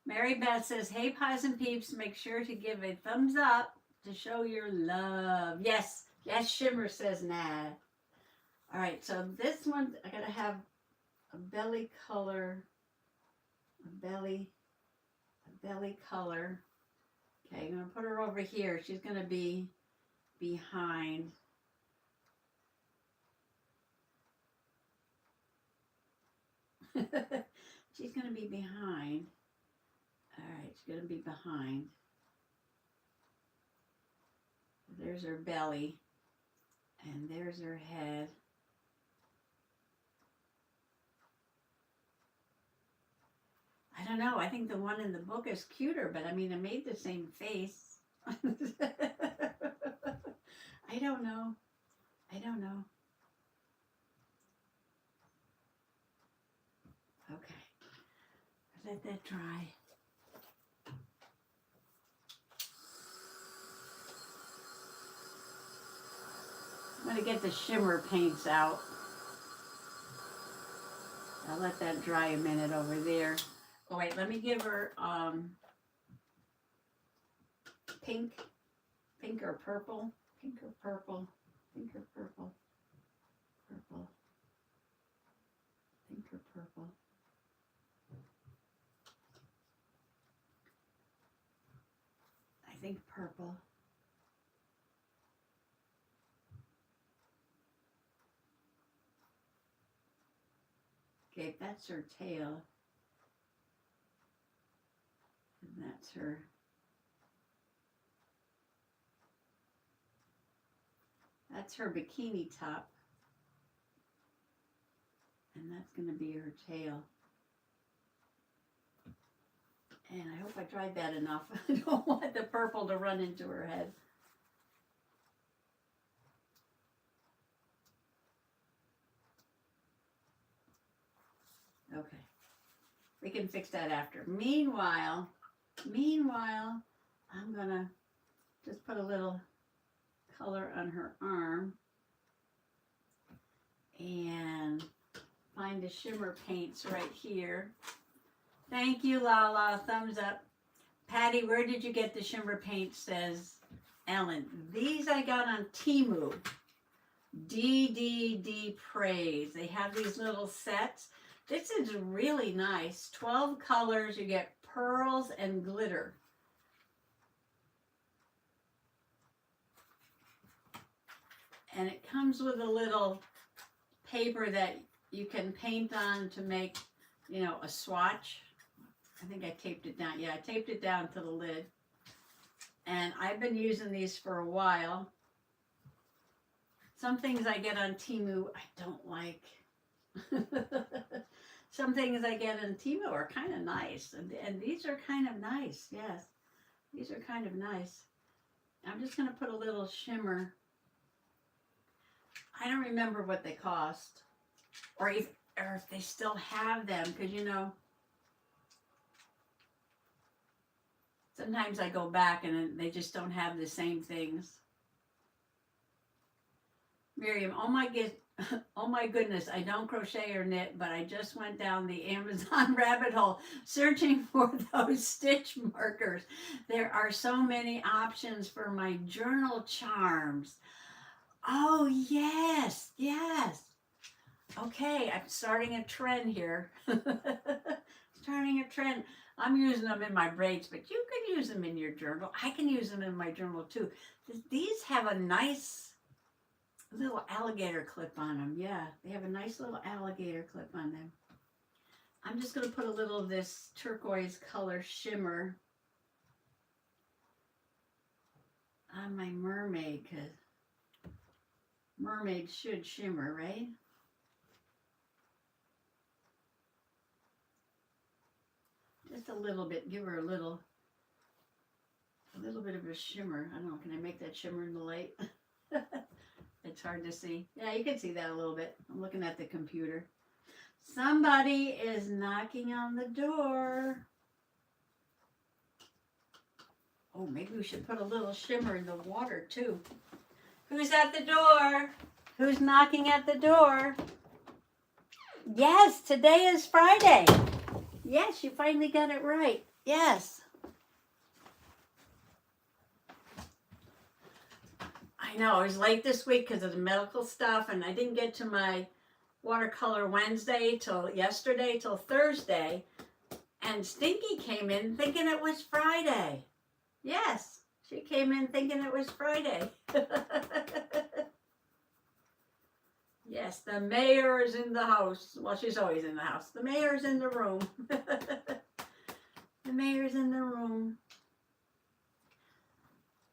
Mary Beth says, hey, Possum Peeps, make sure to give a thumbs up to show your love. Yes, yes, Shimmer says nah. All right, so this one, I got to have a belly color, a belly color. Okay, I'm going to put her over here. She's going to be behind. She's going to be behind. All right, she's going to be behind. There's her belly. And there's her head. I don't know. I think the one in the book is cuter, but I mean, I made the same face. I don't know. I don't know. Okay. Let that dry. I'm going to get the shimmer paints out. I'll let that dry a minute over there. Oh wait, let me give her pink or purple, pink or purple, pink or purple, purple, pink or purple. I think purple. Okay, that's her tail. And that's her. That's her bikini top. And that's going to be her tail. And I hope I dried that enough. I don't want the purple to run into her head. Okay. We can fix that after. Meanwhile, I'm going to just put a little color on her arm and find the shimmer paints right here. Thank you, Lala. Thumbs up. Patty, where did you get the shimmer paint? Says Ellen. These I got on Temu. DDD Praise. They have these little sets. This is really nice. 12 colors. You get pearls and glitter. And it comes with a little paper that you can paint on to make, you know, a swatch. I think I taped it down. Yeah, I taped it down to the lid. And I've been using these for a while. Some things I get on Temu I don't like. Some things I get on Temu are kind of nice. And these are kind of nice, yes. These are kind of nice. I'm just going to put a little shimmer. I don't remember what they cost. Or if they still have them. Because, you know, sometimes I go back and they just don't have the same things. Miriam, oh my goodness, I don't crochet or knit, but I just went down the Amazon rabbit hole searching for those stitch markers. There are so many options for my journal charms. Oh, yes, yes. Okay, I'm starting a trend here. Starting a trend. I'm using them in my braids, but you can use them in your journal. I can use them in my journal too. These have a nice little alligator clip on them. Yeah, they have a nice little alligator clip on them. I'm just going to put a little of this turquoise color shimmer on my mermaid, because mermaids should shimmer, right? Just a little bit. Give her a little bit of a shimmer. I don't know. Can I make that shimmer in the light? It's hard to see. Yeah, you can see that a little bit. I'm looking at the computer. Somebody is knocking on the door. Oh, maybe we should put a little shimmer in the water too. Who's at the door? Who's knocking at the door? Yes, today is Friday. Yes, you finally got it right. Yes. I know, I was late this week because of the medical stuff, and I didn't get to my watercolor Wednesday till yesterday, till Thursday. And Stinky came in thinking it was Friday. Yes, she came in thinking it was Friday. Yes, the mayor is in the house. Well, she's always in the house. The mayor's in the room. The mayor's in the room.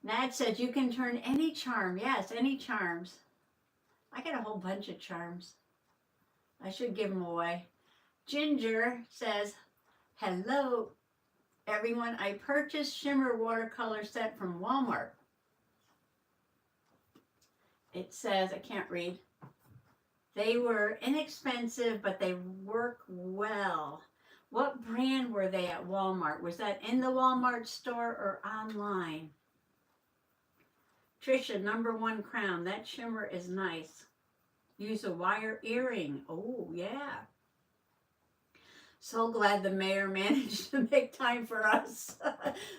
Nad said you can turn any charm. Yes, any charms. I got a whole bunch of charms. I should give them away. Ginger says, hello, everyone. I purchased shimmer watercolor set from Walmart. It says, I can't read. They were inexpensive, but they work well. What brand were they at Walmart? Was that in the Walmart store or online? Trisha, #1 crown. That shimmer is nice. Use a wire earring. Oh, yeah. So glad the mayor managed to make time for us.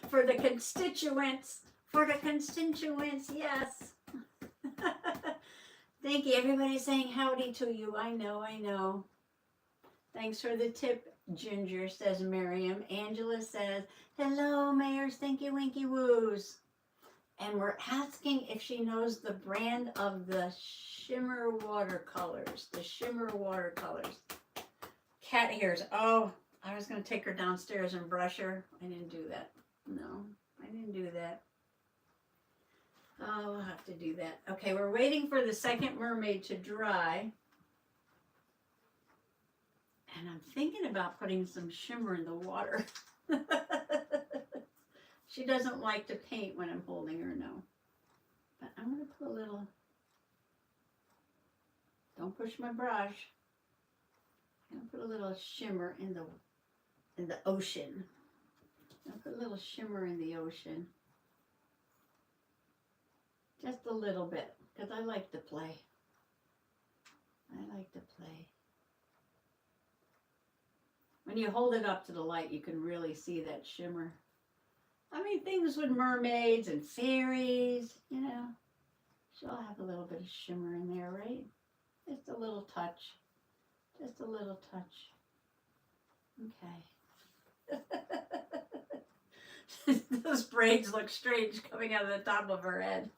For the constituents. For the constituents, yes. Thank you. Everybody's saying howdy to you. I know, I know. Thanks for the tip, Ginger, says Miriam. Angela says, hello, Mayor Stinky Winky Woos. And we're asking if she knows the brand of the shimmer watercolors. The shimmer watercolors. Cat hairs. Oh, I was going to take her downstairs and brush her. I didn't do that. No, I didn't do that. Oh, I'll have to do that. Okay, we're waiting for the second mermaid to dry. And I'm thinking about putting some shimmer in the water. She doesn't like to paint when I'm holding her, no. But I'm going to put a little, don't push my brush. I'm going to put a little shimmer in the ocean. I'll put a little shimmer in the ocean. Just a little bit, because I like to play. I like to play. When you hold it up to the light, you can really see that shimmer. I mean, things with mermaids and fairies, you know, she'll have a little bit of shimmer in there, right? Just a little touch. Just a little touch. Okay. Those braids look strange coming out of the top of her head.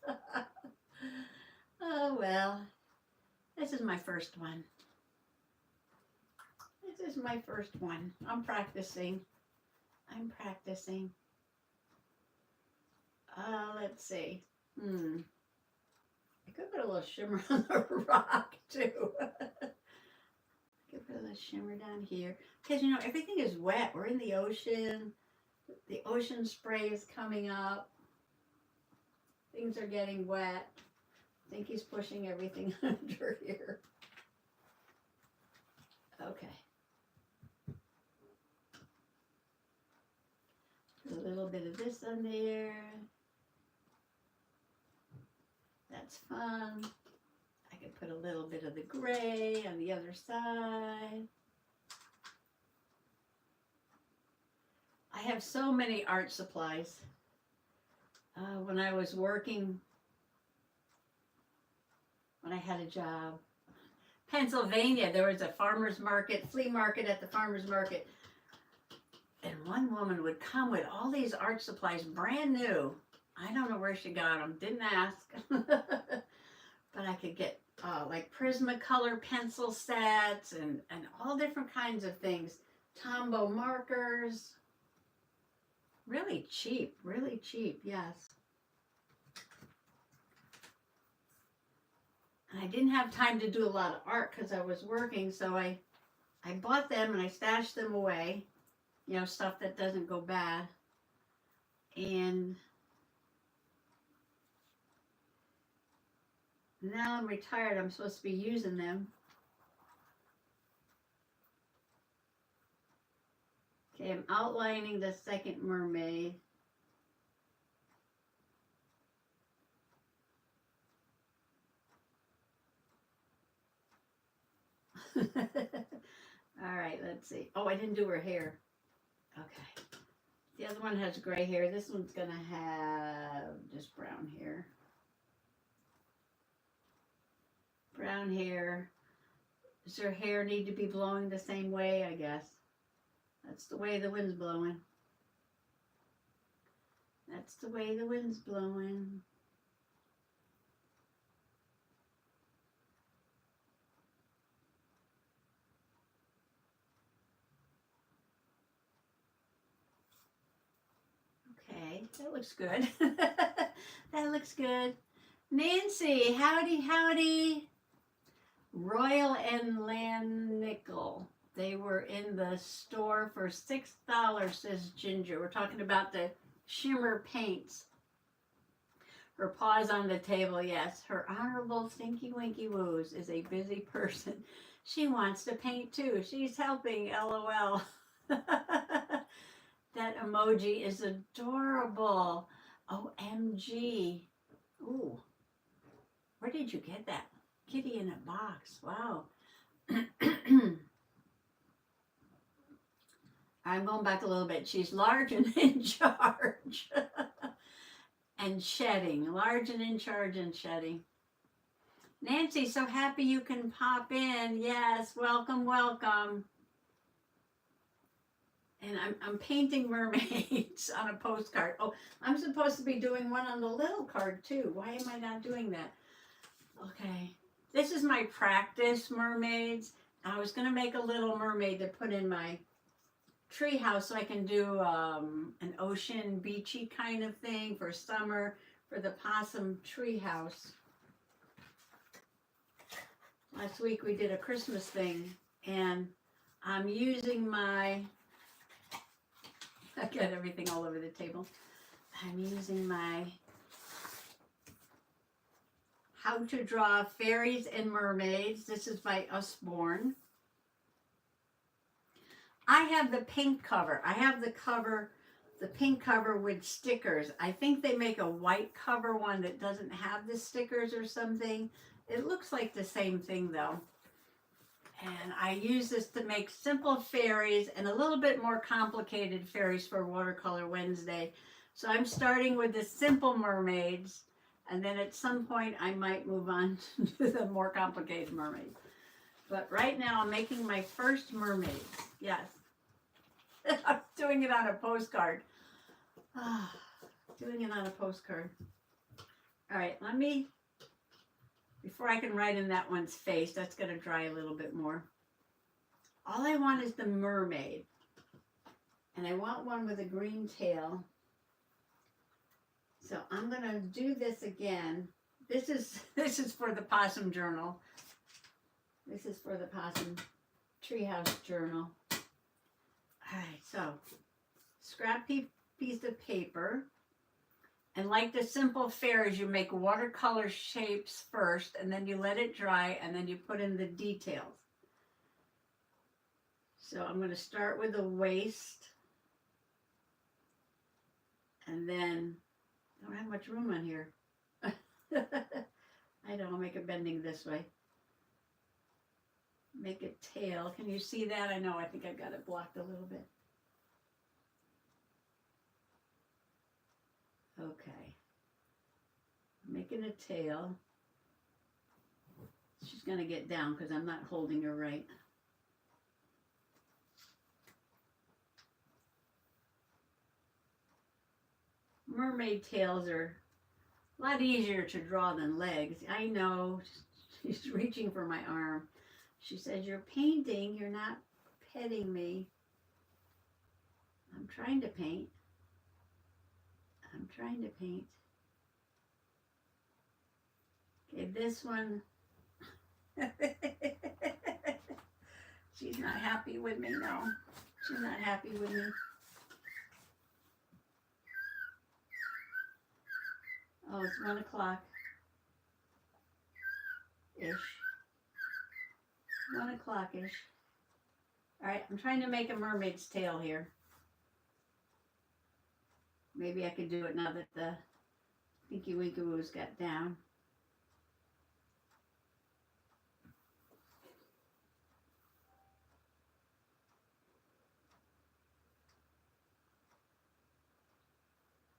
Oh, well. This is my first one. This is my first one. I'm practicing. I'm practicing. Let's see. I could put a little shimmer on the rock, too. I could put a little shimmer down here. Because, you know, everything is wet. We're in the ocean. The ocean spray is coming up. Things are getting wet. I think he's pushing everything under here. Okay. Put a little bit of this on there. That's fun. I could put a little bit of the gray on the other side. I have so many art supplies. When I was working, when I had a job, Pennsylvania, there was a farmer's market, flea market at the farmer's market. And one woman would come with all these art supplies, brand new. I don't know where she got them, didn't ask. But I could get like Prismacolor pencil sets and all different kinds of things. Tombow markers. Really cheap, yes. And I didn't have time to do a lot of art because I was working, so I bought them and I stashed them away, you know, stuff that doesn't go bad. And now I'm retired, I'm supposed to be using them. Okay, I'm outlining the second mermaid. All right, let's see. Oh, I didn't do her hair. Okay. The other one has gray hair. This one's going to have just brown hair. Brown hair. Does her hair need to be blowing the same way? I guess. That's the way the wind's blowing. That's the way the wind's blowing. Okay, that looks good. That looks good. Nancy, howdy, howdy. Royal and Land Nickel. They were in the store for $6, says Ginger. We're talking about the shimmer paints. Her paws on the table, yes. Her Honorable Stinky Winky Woos is a busy person. She wants to paint too. She's helping, LOL. That emoji is adorable. OMG. Ooh. Where did you get that? Kitty in a box. Wow. I'm going back a little bit. She's large and in charge. And shedding. Large and in charge and shedding. Nancy, so happy you can pop in. Yes, welcome, welcome. And I'm painting mermaids on a postcard. Oh, I'm supposed to be doing one on the little card too. Why am I not doing that? Okay. This is my practice mermaids. I was going to make a little mermaid to put in my tree house so I can do an ocean beachy kind of thing for summer for the Possum tree house. Last week we did a Christmas thing and I'm using my, I got everything all over the table. I'm using my How to Draw Fairies and Mermaids. This is by Usborne. I have the pink cover. I have the cover, the pink cover with stickers. I think they make a white cover one that doesn't have the stickers or something. It looks like the same thing though. And I use this to make simple fairies and a little bit more complicated fairies for Watercolor Wednesday. So I'm starting with the simple mermaids, and then at some point I might move on to the more complicated mermaids. But right now I'm making my first mermaids. Yes. I'm doing it on a postcard. Doing it on a postcard. All right, let me, before I can write in that one's face, that's going to dry a little bit more. All I want is the mermaid. And I want one with a green tail. So I'm going to do this again. This is for the Possum Journal. This is for the Possum Treehouse Journal. All right, so scrap piece of paper. And like the simple fairies, you make watercolor shapes first, and then you let it dry, and then you put in the details. So I'm going to start with the waist. And then, I don't have much room on here. I don't know, make a bending this way. Make a tail. Can you see that? I know, I think I've got it blocked a little bit. Okay. Making a tail. She's going to get down because I'm not holding her right. Mermaid tails are a lot easier to draw than legs. I know. She's reaching for my arm. She says, "You're painting, you're not petting me." I'm trying to paint. I'm trying to paint. Okay, this one, She's not happy with me, no. She's not happy with me. Oh, it's 1 o'clock. Ish. 1 o'clock ish. Alright, I'm trying to make a mermaid's tail here. Maybe I could do it now that the Pinky Winky Woo's got down.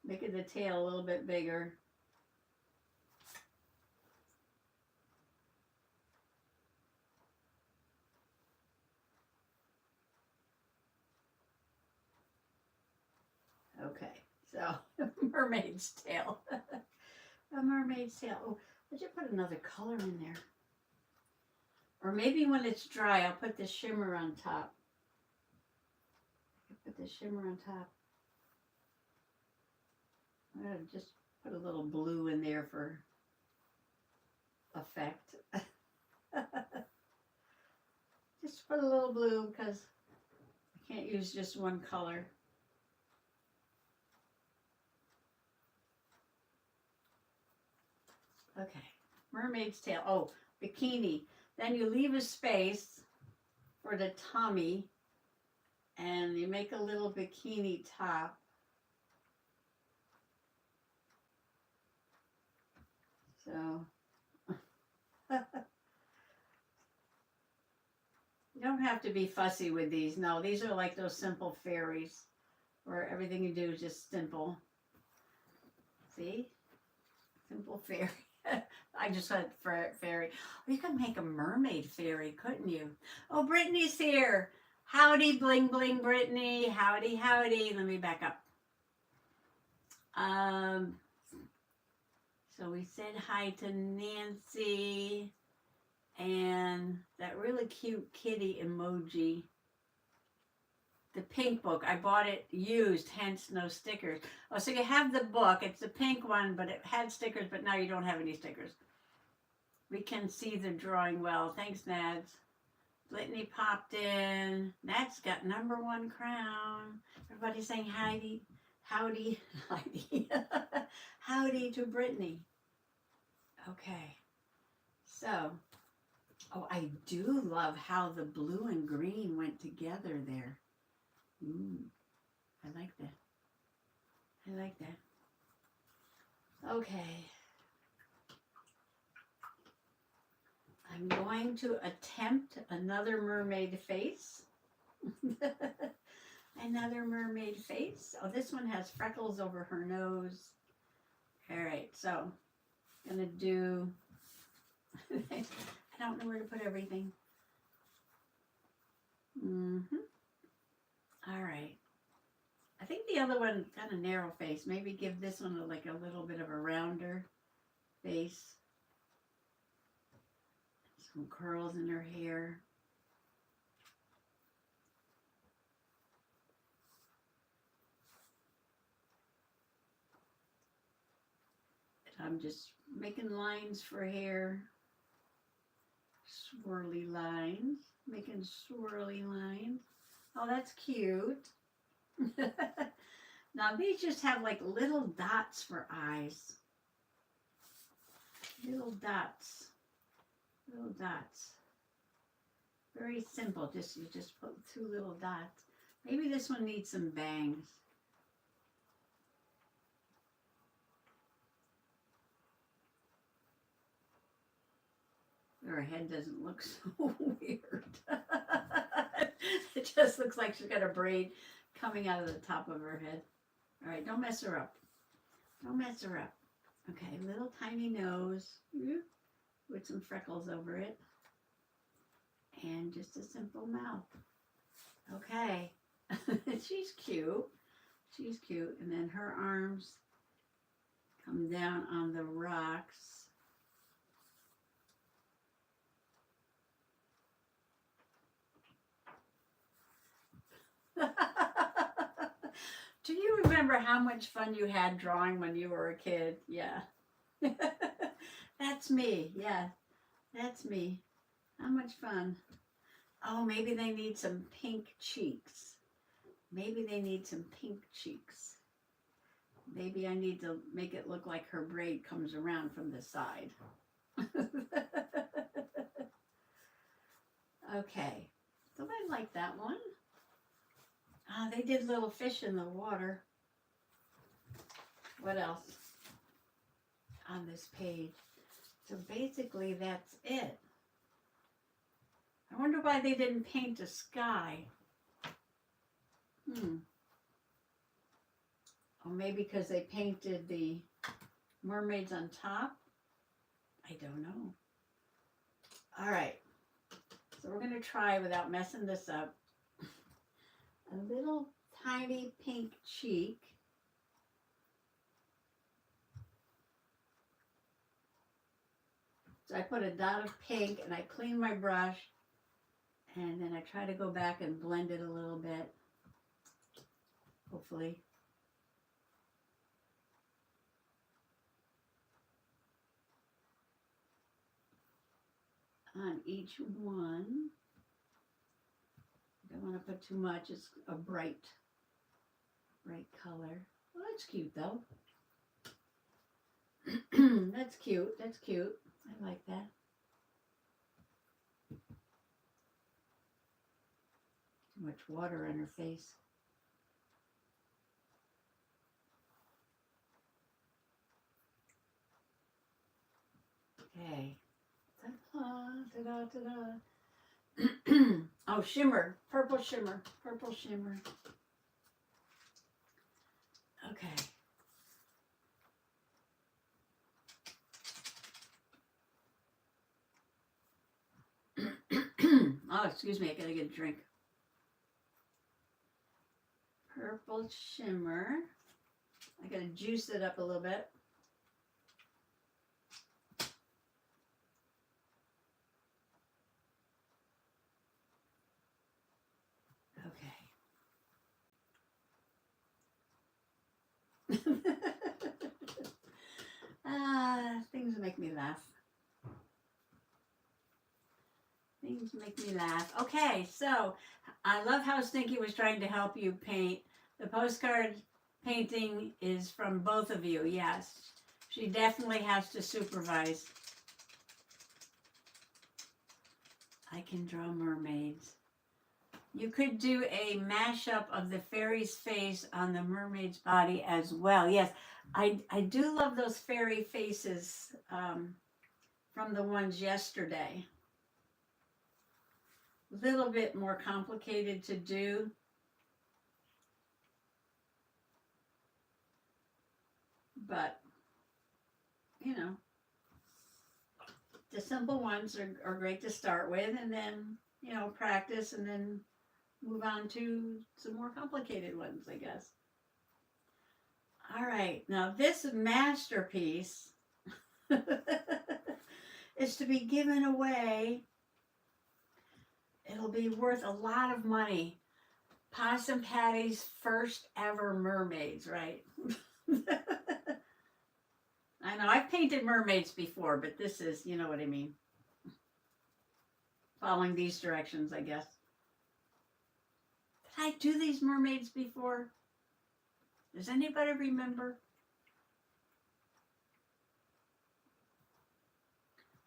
Making the tail a little bit bigger. Okay, so mermaid's tail. A mermaid's tail. Oh, I should put another color in there. Or maybe when it's dry, I'll put the shimmer on top. Put the shimmer on top. I'm going to just put a little blue in there for effect. Just put a little blue because I can't use just one color. Okay, mermaid's tail. Oh, bikini. Then you leave a space for the tummy and you make a little bikini top. So you don't have to be fussy with these. No, these are like those simple fairies where everything you do is just simple. See? Simple fairy. I just said fairy. Oh, you could make a mermaid fairy, couldn't you? Oh, Brittany's here. Howdy, bling bling, Brittany. Howdy, howdy. Let me back up. So we said hi to Nancy and that really cute kitty emoji. The pink book. I bought it used, hence no stickers. Oh, so you have the book. It's the pink one, but it had stickers, but now you don't have any stickers. We can see the drawing well. Thanks, Nads. Brittany popped in. Nads got #1 crown. Everybody's saying howdy, howdy, howdy, howdy to Brittany. Okay. So, oh, I do love how the blue and green went together there. I like that. I like that. Okay. I'm going to attempt another mermaid face. Another mermaid face. Oh, this one has freckles over her nose. All right, so I'm going to do... I don't know where to put everything. All right. I think the other one got a narrow face. Maybe give this one like a little bit of a rounder face. Some curls in her hair. I'm just making lines for hair. Swirly lines. Making swirly lines. Oh, that's cute. Now these just have like little dots for eyes. Little dots. Little dots. Very simple. You just put 2 little dots. Maybe this one needs some bangs. Her head doesn't look so weird. It just looks like she's got a braid coming out of the top of her head. All right, don't mess her up. Don't mess her up. Okay, little tiny nose with some freckles over it. And just a simple mouth. Okay. She's cute. She's cute. And then her arms come down on the rocks. Do you remember how much fun you had drawing when you were a kid? Yeah. That's me. Yeah, that's me. How much fun. Oh, maybe they need some pink cheeks. Maybe they need some pink cheeks. Maybe I need to make it look like her braid comes around from the side. Okay. So I like that one. Ah, they did little fish in the water. What else on this page? So basically that's it. I wonder why they didn't paint the sky. Or maybe because they painted the mermaids on top. I don't know. All right. So we're going to try, without messing this up, a little tiny pink cheek. So I put a dot of pink and I clean my brush and then I try to go back and blend it a little bit, hopefully. On each one. I don't want to put too much. It's a bright color. Well, that's cute though. That's cute. That's cute. I like that. Too much water on her face. Okay. Ta-da, ta-da. Oh, shimmer. Purple shimmer. Purple shimmer. Okay. Oh, excuse me. I gotta get a drink. Purple shimmer. I gotta juice it up a little bit. Things make me laugh. Things make me laugh. Okay, so I love how Stinky was trying to help you paint. The postcard painting is from both of you, yes. She definitely has to supervise. I can draw mermaids. You could do a mashup of the fairy's face on the mermaid's body as well. Yes, I do love those fairy faces from the ones yesterday. A little bit more complicated to do. But, you know, the simple ones are great to start with, and then, you know, practice and then move on to some more complicated ones, I guess. All right, now this masterpiece is to be given away. It'll be worth a lot of money. Possum Patty's first ever mermaids, right? I know, I've painted mermaids before, but this is, you know what I mean. Following these directions, I guess. Did I do these mermaids before? Does anybody remember?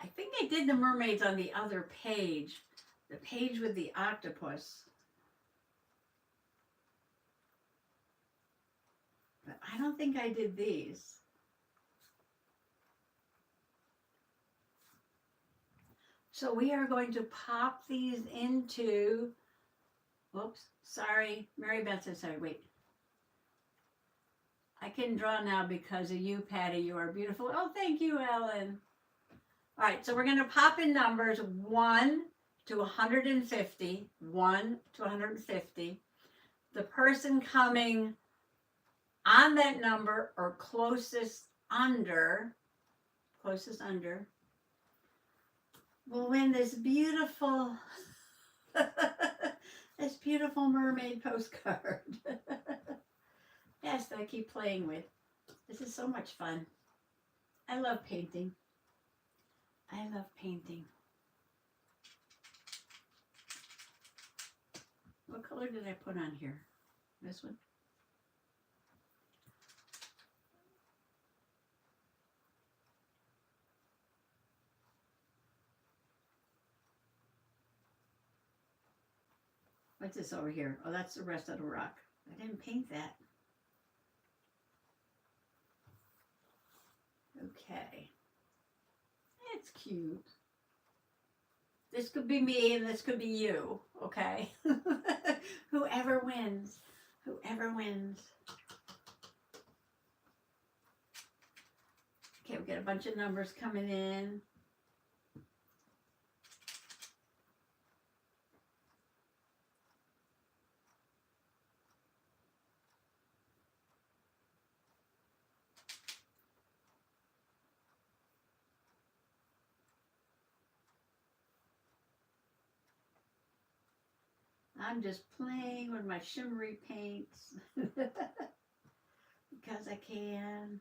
I think I did the mermaids on the other page. The page with the octopus. But I don't think I did these. So we are going to pop these into, whoops, sorry, Mary Beth said sorry, wait. I can draw now because of you, Patty. You are beautiful. Oh, thank you, Ellen. All right, so we're going to pop in numbers 1 to 150. 1 to 150. The person coming on that number or closest under will win this beautiful this beautiful mermaid postcard. Yes, that I keep playing with. This is so much fun. I love painting. I love painting. What color did I put on here? This one? What's this over here? Oh, that's the rest of the rock. I didn't paint that. Okay. It's cute. This could be me and this could be you, okay? Whoever wins. Whoever wins. Okay, we got a bunch of numbers coming in. I'm just playing with my shimmery paints because I can.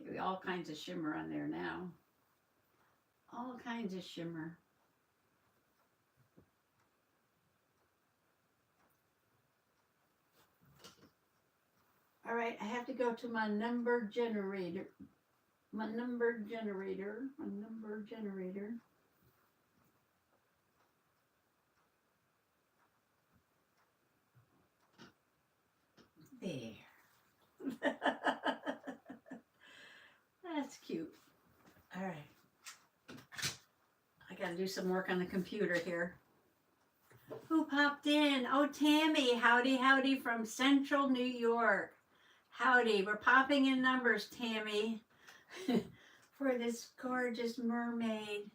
Okay, all kinds of shimmer on there now. All kinds of shimmer. All right, I have to go to my number generator. My number generator. There. That's cute. All right. I got to do some work on the computer here. Who popped in? Oh, Tammy. Howdy, howdy from Central New York. Howdy. We're popping in numbers, Tammy, for this gorgeous mermaid.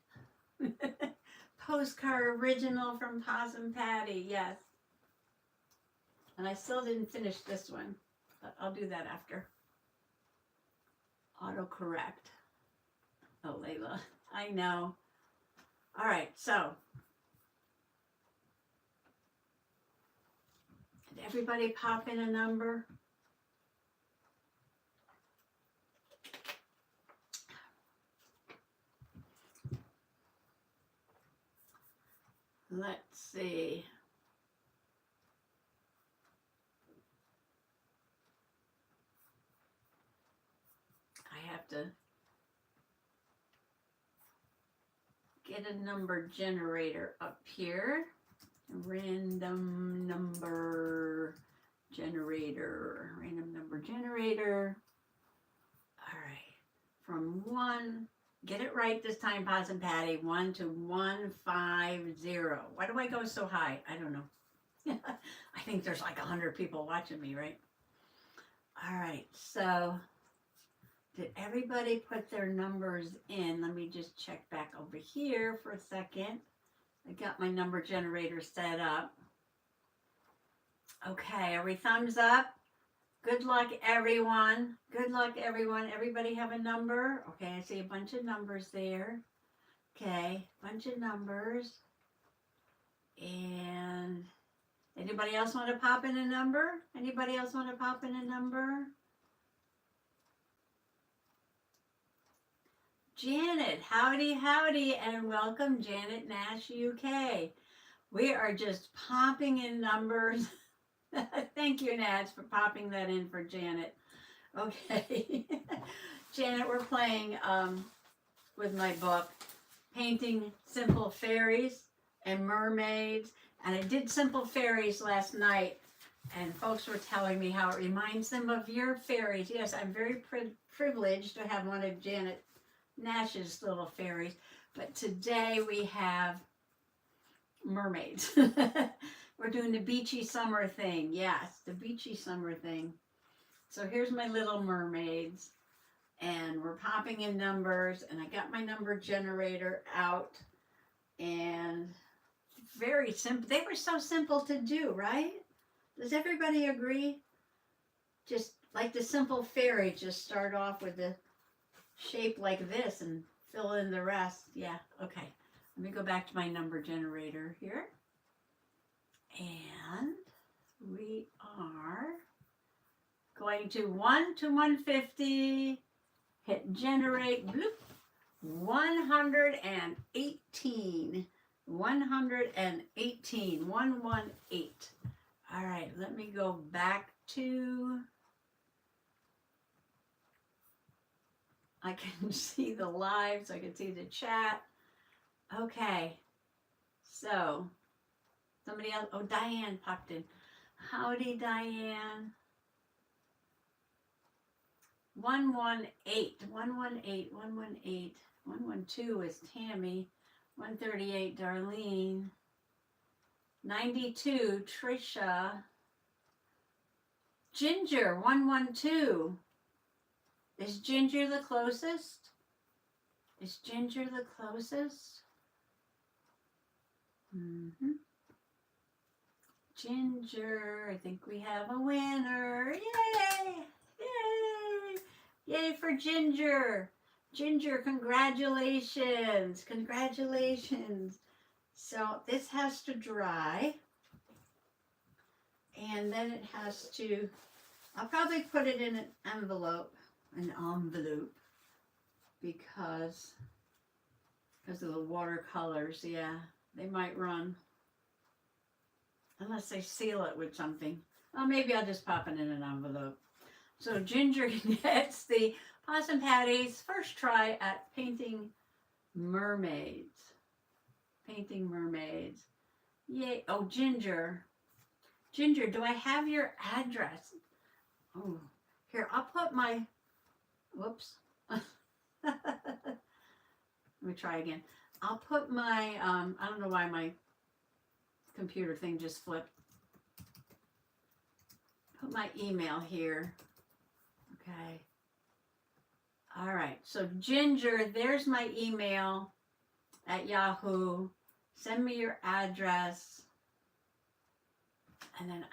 Postcard original from Possum Patty. Yes. And I still didn't finish this one, but I'll do that after. Autocorrect. Oh, Layla. I know. All right, so. Did everybody pop in a number? Let's see. I have to get a number generator up here. Random number generator. Random number generator. All right. From 1, get it right this time, Possum Patty. 1 to 150. Why do I go so high? I don't know. I think there's like 100 people watching me, right? All right. So did everybody put their numbers in? Let me just check back over here for a second. I got my number generator set up. Okay, are we thumbs up? Good luck, everyone. Good luck, everyone. Everybody have a number? Okay, I see a bunch of numbers there. Okay, bunch of numbers. And anybody else want to pop in a number? Anybody else want to pop in a number? Janet, howdy, howdy, and welcome, Janet Nash, UK. We are just popping in numbers. Thank you, Nats, for popping that in for Janet. Okay. Janet, we're playing with my book, Painting Simple Fairies and Mermaids. And I did Simple Fairies last night, and folks were telling me how it reminds them of your fairies. Yes, I'm very privileged to have one of Janet Nash's little fairies. But today we have mermaids. We're doing the beachy summer thing. Yes, the beachy summer thing. So here's my little mermaids. And we're popping in numbers. And I got my number generator out. And very simple. They were so simple to do, right? Does everybody agree? Just like the simple fairy, just start off with the shape like this and fill in the rest. Yeah, okay. Let me go back to my number generator here. And we are going to 1 to 150. Hit generate. Bloop. 118. 118. 118. All right, let me go back to, I can see the live, so I can see the chat. Okay, so somebody else, oh, Diane popped in. Howdy, Diane. 118, 118, 118, 112 is Tammy, 138, Darlene, 92, Trisha, Ginger, 112. Is Ginger the closest? Is Ginger the closest? Mm-hmm. Ginger, I think we have a winner. Yay! Yay! Yay for Ginger. Ginger, congratulations. Congratulations. So this has to dry. And then it has to, I'll probably put it in an envelope. Because of the watercolors, yeah, they might run. Unless they seal it with something. Well, maybe I'll just pop it in an envelope. So Ginger gets the Possum Patty's first try at painting mermaids. Painting mermaids. Yay. Oh, Ginger. Ginger, do I have your address? Oh, here, I'll put my, whoops. Let me try again. I'll put my, I don't know why my computer thing just flipped. Put my email here. Okay. All right. So Ginger, there's my email at Yahoo. Send me your address. And then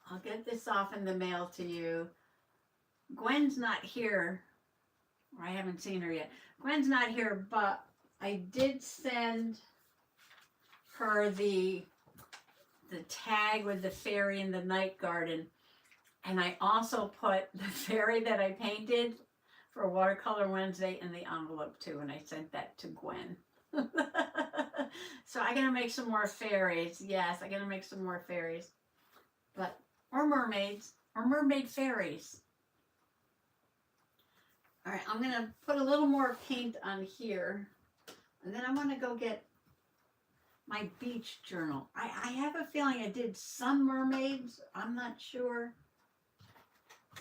I'll get this off in the mail to you. Gwen's not here. Or I haven't seen her yet. Gwen's not here, but I did send her the tag with the fairy in the night garden. And I also put the fairy that I painted for Watercolor Wednesday in the envelope too. And I sent that to Gwen. So I gotta make some more fairies. Yes, I gotta make some more fairies. But, or mermaids, or mermaid fairies. All right, I'm gonna put a little more paint on here. And then I wanna go get my beach journal. I have a feeling I did some mermaids. I'm not sure.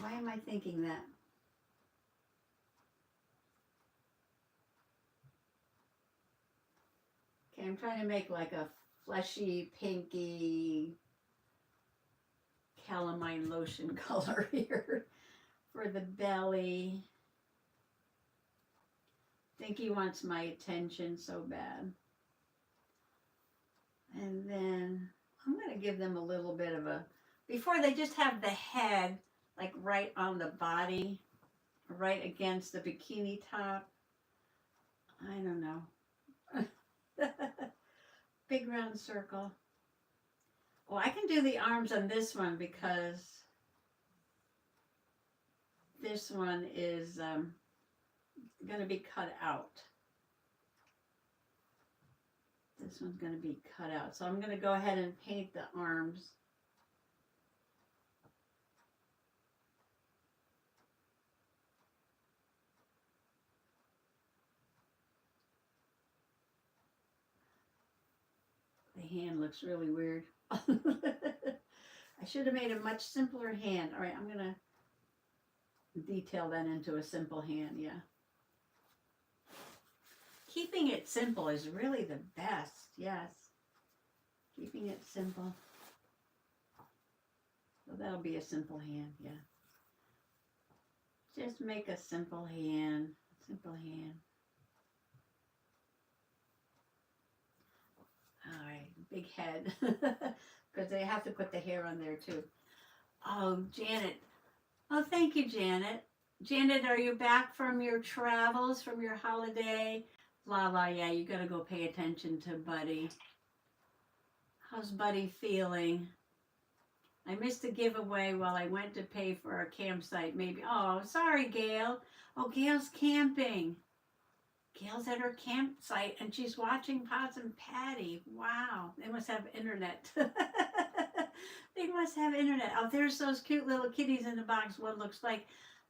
Why am I thinking that? Okay, I'm trying to make like a fleshy, pinky, calamine lotion color here for the belly. I think he wants my attention so bad. And then I'm going to give them a little bit of a, before they just have the head like right on the body, right against the bikini top. I don't know. Big round circle. Well, I can do the arms on this one because this one is going to be cut out. This one's going to be cut out. So I'm going to go ahead and paint the arms. The hand looks really weird. I should have made a much simpler hand. All right, I'm going to detail that into a simple hand, yeah. Keeping it simple is really the best, yes. Keeping it simple. So that'll be a simple hand, yeah. Just make a simple hand, simple hand. All right, big head, because they have to put the hair on there too. Oh, Janet. Oh, thank you, Janet. Janet, are you back from your travels, from your holiday? Lala, yeah, you gotta go pay attention to Buddy. How's Buddy feeling? I missed the giveaway while I went to pay for a campsite. Maybe. Oh, sorry, Gail. Oh, Gail's camping. Gail's at her campsite and she's watching Possum Patty. Wow, they must have internet. They must have internet. Oh, there's those cute little kitties in the box. One looks like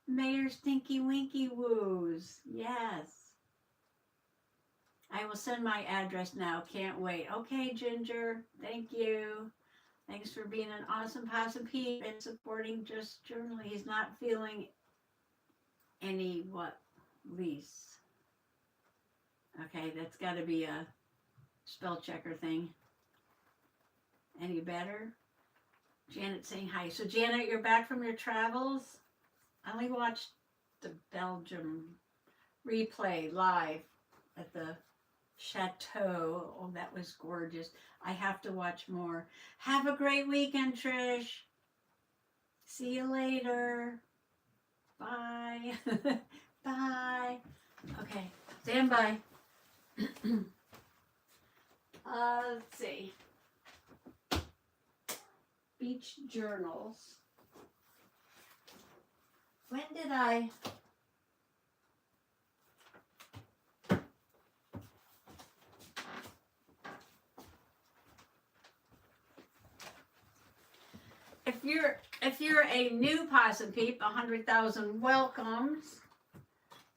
Mayor's Tinky Winky Woos. Yes. I will send my address now. Can't wait. Okay, Ginger. Thank you. Thanks for being an awesome Possum Peep and supporting Just Journaling. He's not feeling any what? Lease. Okay, that's got to be a spell checker thing. Any better? Janet saying hi. So Janet, you're back from your travels? I only watched the Belgium replay live at the Chateau. Oh, that was gorgeous. I have to watch more. Have a great weekend, Trish. See you later. Bye. Bye. Okay, stand by. Let's see. Beach journals. When did I... If you're a new Possum Peep, 100,000 welcomes.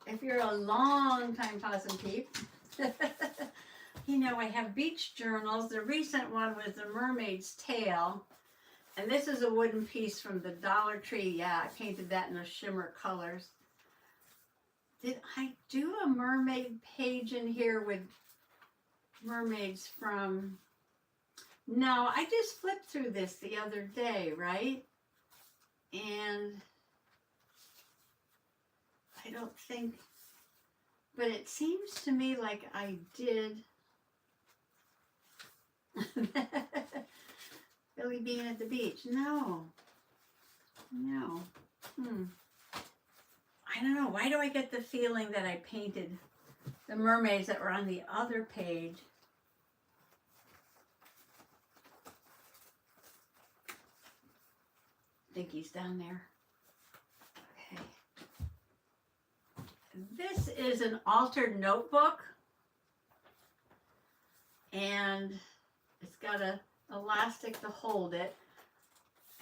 If you're a long time Possum Peep, you know I have beach journals. The recent one was the mermaid's tail. And this is a wooden piece from the Dollar Tree. Yeah, I painted that in the shimmer colors. Did I do a mermaid page in here with mermaids from... No, I just flipped through this the other day, right? And I don't think... But it seems to me like I did... Billy being at the beach. No. I don't know. Why do I get the feeling that I painted the mermaids that were on the other page? I think he's down there. Okay. This is an altered notebook. And it's got a elastic to hold it,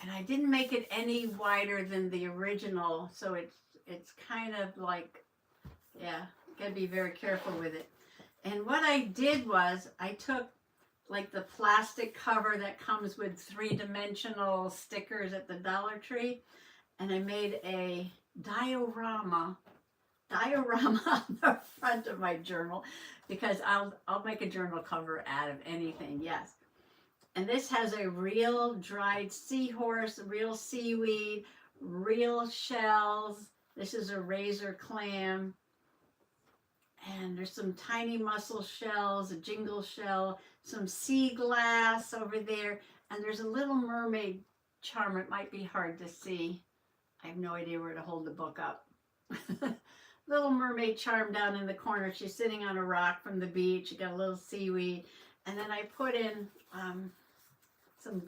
and I didn't make it any wider than the original, so it's kind of like, yeah, gotta be very careful with it. And what I did was I took like the plastic cover that comes with three-dimensional stickers at the Dollar Tree, and I made a diorama on the front of my journal, because I'll make a journal cover out of anything. Yes. And this has a real dried seahorse, real seaweed, real shells. This is a razor clam. And there's some tiny mussel shells, a jingle shell, some sea glass over there. And there's a little mermaid charm. It might be hard to see. I have no idea where to hold the book up. Little mermaid charm down in the corner. She's sitting on a rock from the beach. You got a little seaweed. And then I put in... some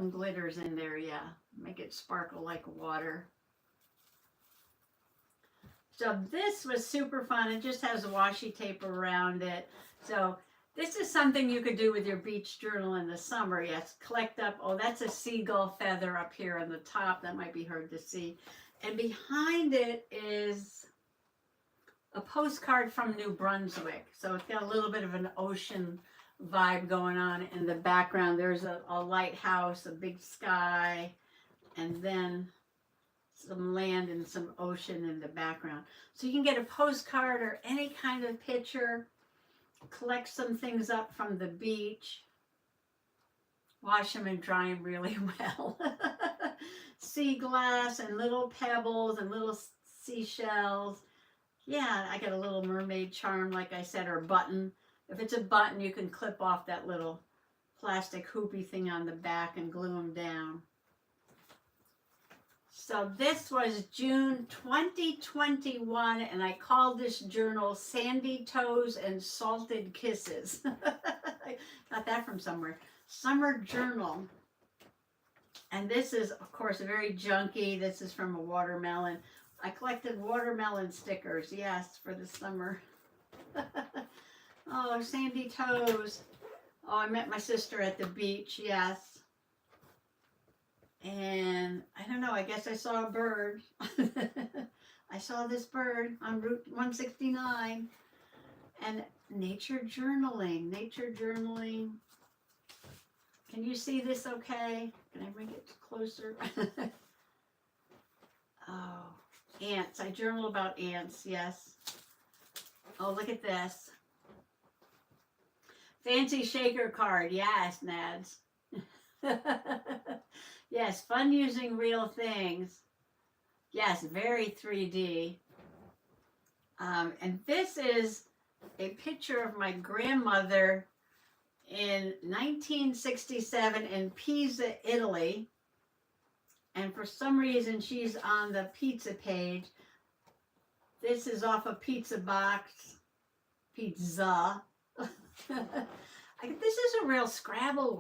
glitters in there, yeah. Make it sparkle like water. So this was super fun. It just has washi tape around it. So this is something you could do with your beach journal in the summer. Yes, collect up. Oh, that's a seagull feather up here on the top. That might be hard to see. And behind it is a postcard from New Brunswick. So it's got a little bit of an ocean vibe going on in the background. There's a lighthouse, a big sky, and then some land and some ocean in the background. So you can get a postcard or any kind of picture, collect some things up from the beach, wash them and dry them really well. Sea glass and little pebbles and little seashells. Yeah, I got a little mermaid charm, like I said, or button. If it's a button, you can clip off that little plastic hoopy thing on the back and glue them down. So this was June 2021, and I called this journal Sandy Toes and Salted Kisses. Got that from somewhere. Summer Journal. And this is, of course, very junky. This is from a watermelon. I collected watermelon stickers, yes, for the summer. Oh, sandy toes. Oh, I met my sister at the beach, yes. And I don't know, I guess I saw a bird. I saw this bird on Route 169. And nature journaling, nature journaling. Can you see this okay? Can I bring it closer? Oh, ants. I journal about ants, yes. Oh, look at this. Fancy shaker card, yes, Nads. Yes, fun using real things. Yes, very 3D. And this is a picture of my grandmother in 1967 in Pisa, Italy. And for some reason, she's on the pizza page. This is off a pizza box. Pizza. This is a real Scrabble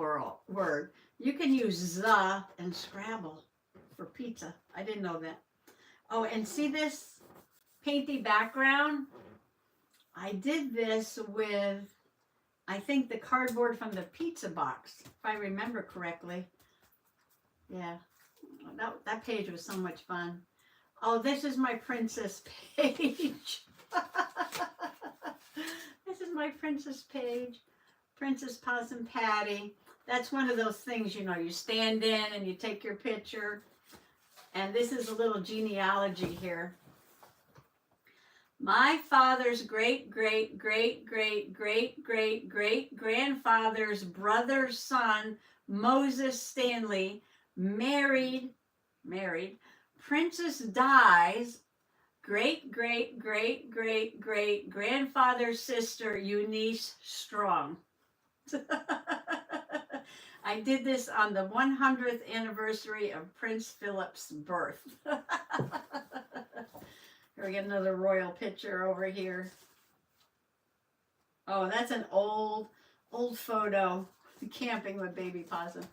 word. You can use the and Scrabble for pizza. I didn't know that. Oh, and see this painty background? I did this with, I think, the cardboard from the pizza box, if I remember correctly. Yeah, that page was so much fun. Oh, this is my princess page. This is my princess page. Princess Possum Patty. That's one of those things, you know, you stand in and you take your picture. And this is a little genealogy here. My father's great, great, great, great, great, great, great grandfather's brother's son, Moses Stanley, married Princess Di's great, great, great, great, great grandfather's sister, Eunice Strong. I did this on the 100th anniversary of Prince Philip's birth. Here we get another royal picture over here. Oh, that's an old photo. Camping with baby Possum.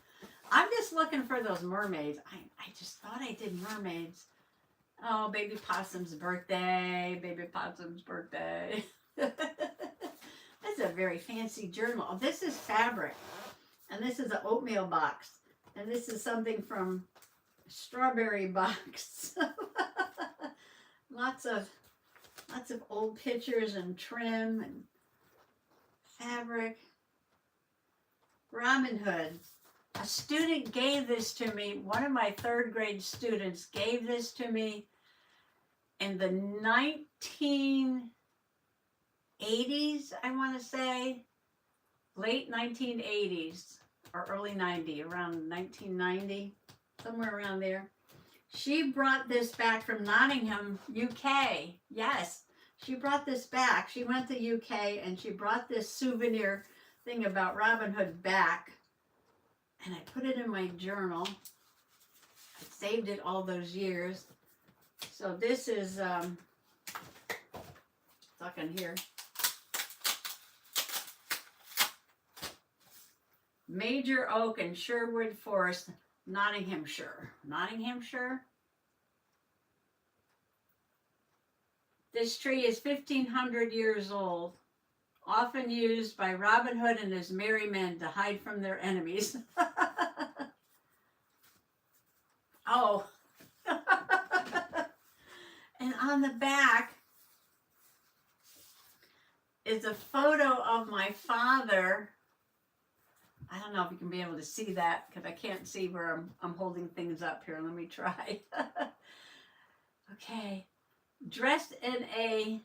I'm just looking for those mermaids. I just thought I did mermaids. Oh, baby Possum's birthday. Baby Possum's birthday. That's a very fancy journal. Oh, this is fabric. And this is an oatmeal box. And this is something from strawberry box. Lots of old pictures and trim and fabric. Robin Hood. A student gave this to me. One of my third grade students gave this to me in the 1980s, I want to say. Late 1980s or early 90, around 1990, somewhere around there. She brought this back from Nottingham, UK. Yes, she brought this back. She went to UK and she brought this souvenir thing about Robin Hood back. And I put it in my journal. I saved it all those years. So this is stuck in here. Major Oak and Sherwood Forest, Nottinghamshire. Nottinghamshire? This tree is 1,500 years old, often used by Robin Hood and his merry men to hide from their enemies. Oh. And on the back is a photo of my father. I don't know if you can be able to see that because I can't see where I'm holding things up here. Let me try. Okay. Dressed in a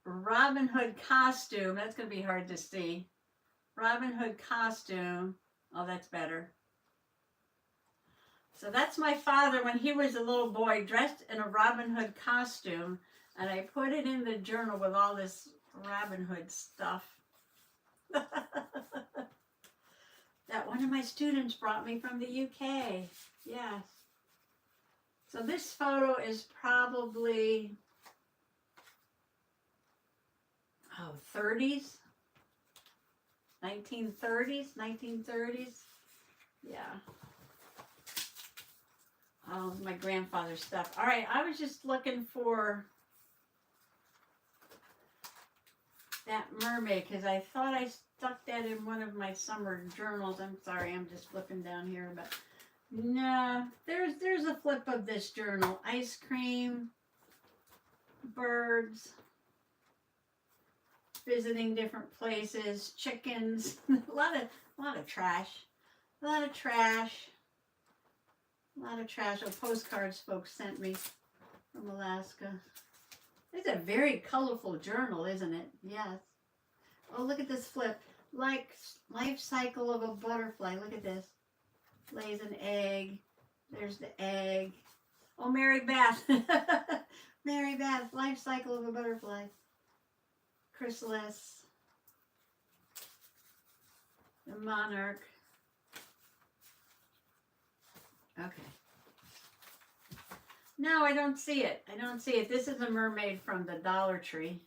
Robin Hood costume. That's going to be hard to see. Robin Hood costume. Oh, that's better. So that's my father when he was a little boy dressed in a Robin Hood costume. And I put it in the journal with all this Robin Hood stuff. That one of my students brought me from the UK. Yes. So this photo is probably, 30s? 1930s? 1930s? Yeah. my grandfather's stuff. All right, I was just looking for that mermaid because I thought I stuck that in one of my summer journals. I'm sorry, I'm just flipping down here, but no, there's a flip of this journal. Ice cream, birds, visiting different places, chickens, a lot of trash, a lot of trash, a lot of trash. Oh, postcards folks sent me from Alaska. It's a very colorful journal, isn't it? Yes. Oh, look at this flip. Like life cycle of a butterfly. Look at this. Lays an egg. There's the egg. Oh, Mary Beth. Mary Beth. Life cycle of a butterfly. Chrysalis. The monarch. Okay. No, I don't see it. I don't see it. This is a mermaid from the Dollar Tree.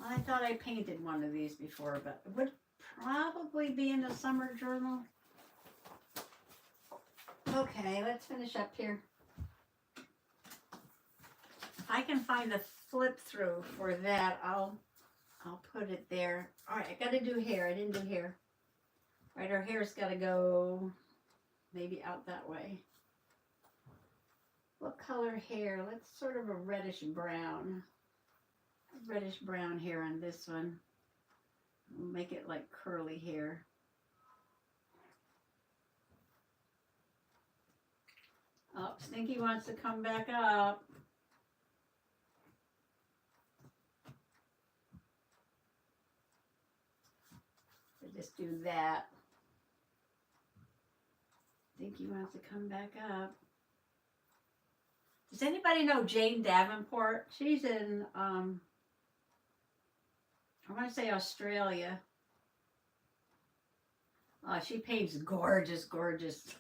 I thought I painted one of these before, but it would probably be in a summer journal. Okay, let's finish up here. If I can find the flip through for that, I'll put it there. All right, I got to do hair. I didn't do hair. All right, our hair's got to go maybe out that way. What color hair? Let's sort of a reddish brown. Reddish brown hair on this one. We'll make it like curly hair. Oh, Stinky wants to come back up. So just do that. Stinky wants to come back up. Does anybody know Jane Davenport? She's in I want to say Australia. She paints gorgeous, gorgeous,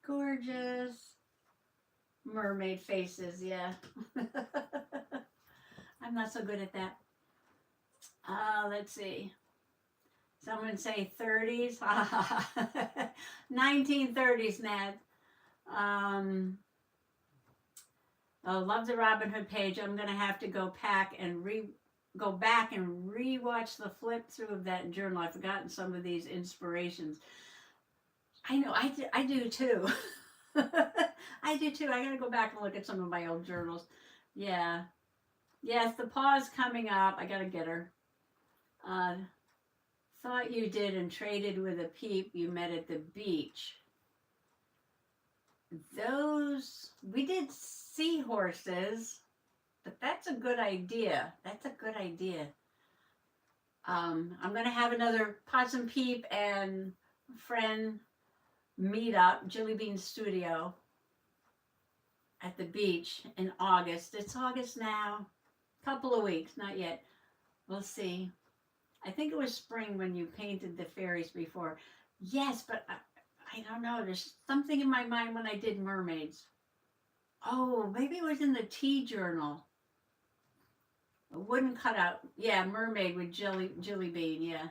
gorgeous mermaid faces. Yeah. I'm not so good at that. Let's see. Someone say 30s. 1930s, Nat. Love the Robin Hood page. I'm going to have to go back and rewatch the flip through of that journal. I've forgotten some of these inspirations. I know, I do too. I do too. I got to go back and look at some of my old journals. Yeah. Yes, the paw's coming up. I got to get her. Thought you did and traded with a peep you met at the beach. We did seahorses, but that's a good idea. That's a good idea. I'm going to have another Possum, Peep, and friend meetup, Jilly Bean Studio, at the beach in August. It's August now. Couple of weeks, not yet. We'll see. I think it was spring when you painted the fairies before. Yes, but I don't know. There's something in my mind when I did mermaids. Oh, maybe it was in the tea journal. A wooden cutout. Yeah, mermaid with Jilly Bean. Yeah.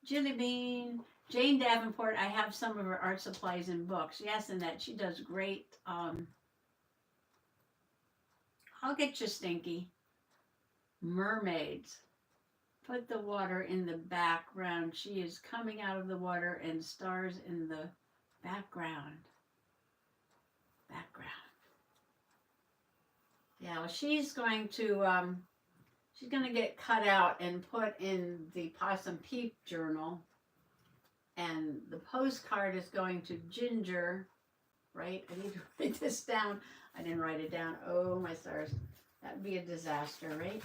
Jilly Bean. Jane Davenport. I have some of her art supplies and books. Yes, and that she does great. I'll get you, Stinky. Mermaids. Put the water in the background. She is coming out of the water and stars in the background. Yeah, well, she's going to get cut out and put in the Possum Peep journal. And the postcard is going to Ginger, right? I need to write this down. I didn't write it down. Oh, my stars. That would be a disaster, right?